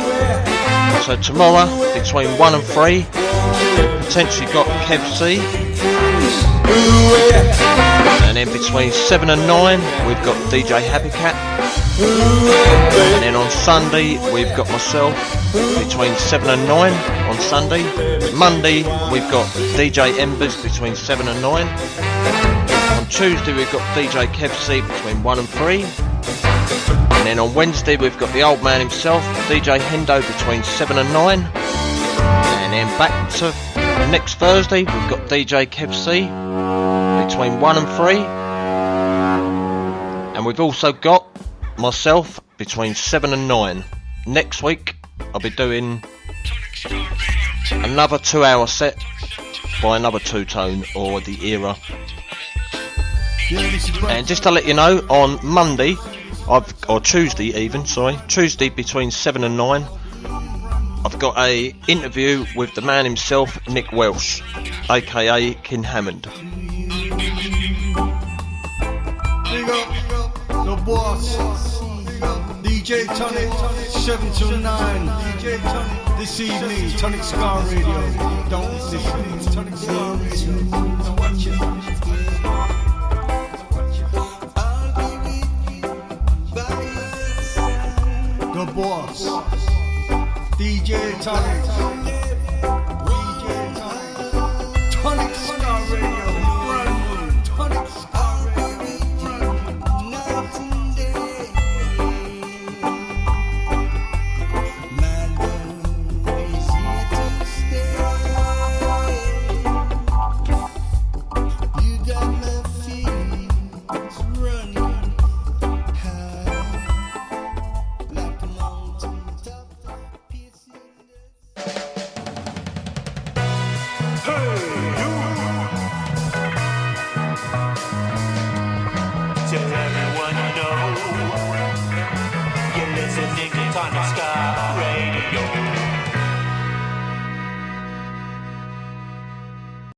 So tomorrow, between 1 and 3, potentially got Kev C. And then between 7 and 9, we've got DJ Happy Cat. And then on Sunday, we've got myself between 7 and 9 on Sunday. Monday, we've got DJ Embers between 7 and 9. On Tuesday, we've got DJ Kev C between 1 and 3. And then on Wednesday, we've got the old man himself, DJ Hendo between 7 and 9. And then back to next Thursday, we've got DJ Kev C between 1 and 3. And we've also got myself between 7 and 9. Next week I'll be doing another 2-hour set by another two-tone or the era. And just to let you know, on Monday, or Tuesday even, Tuesday between 7 and 9, I've got a interview with the man himself, Nick Welsh, aka King Hammond. Big up the boss, DJ Tonic, 7 to 9. DJ Tonic, this evening, Tonic Scar Radio. Don't listen, Tonic Scar Radio. Don't watch it. The boss, DJ Tonic, Tonic Scar Radio, brand new, Tonic Scar Radio, brand Tell everyone you know you're listening to Tonic Scar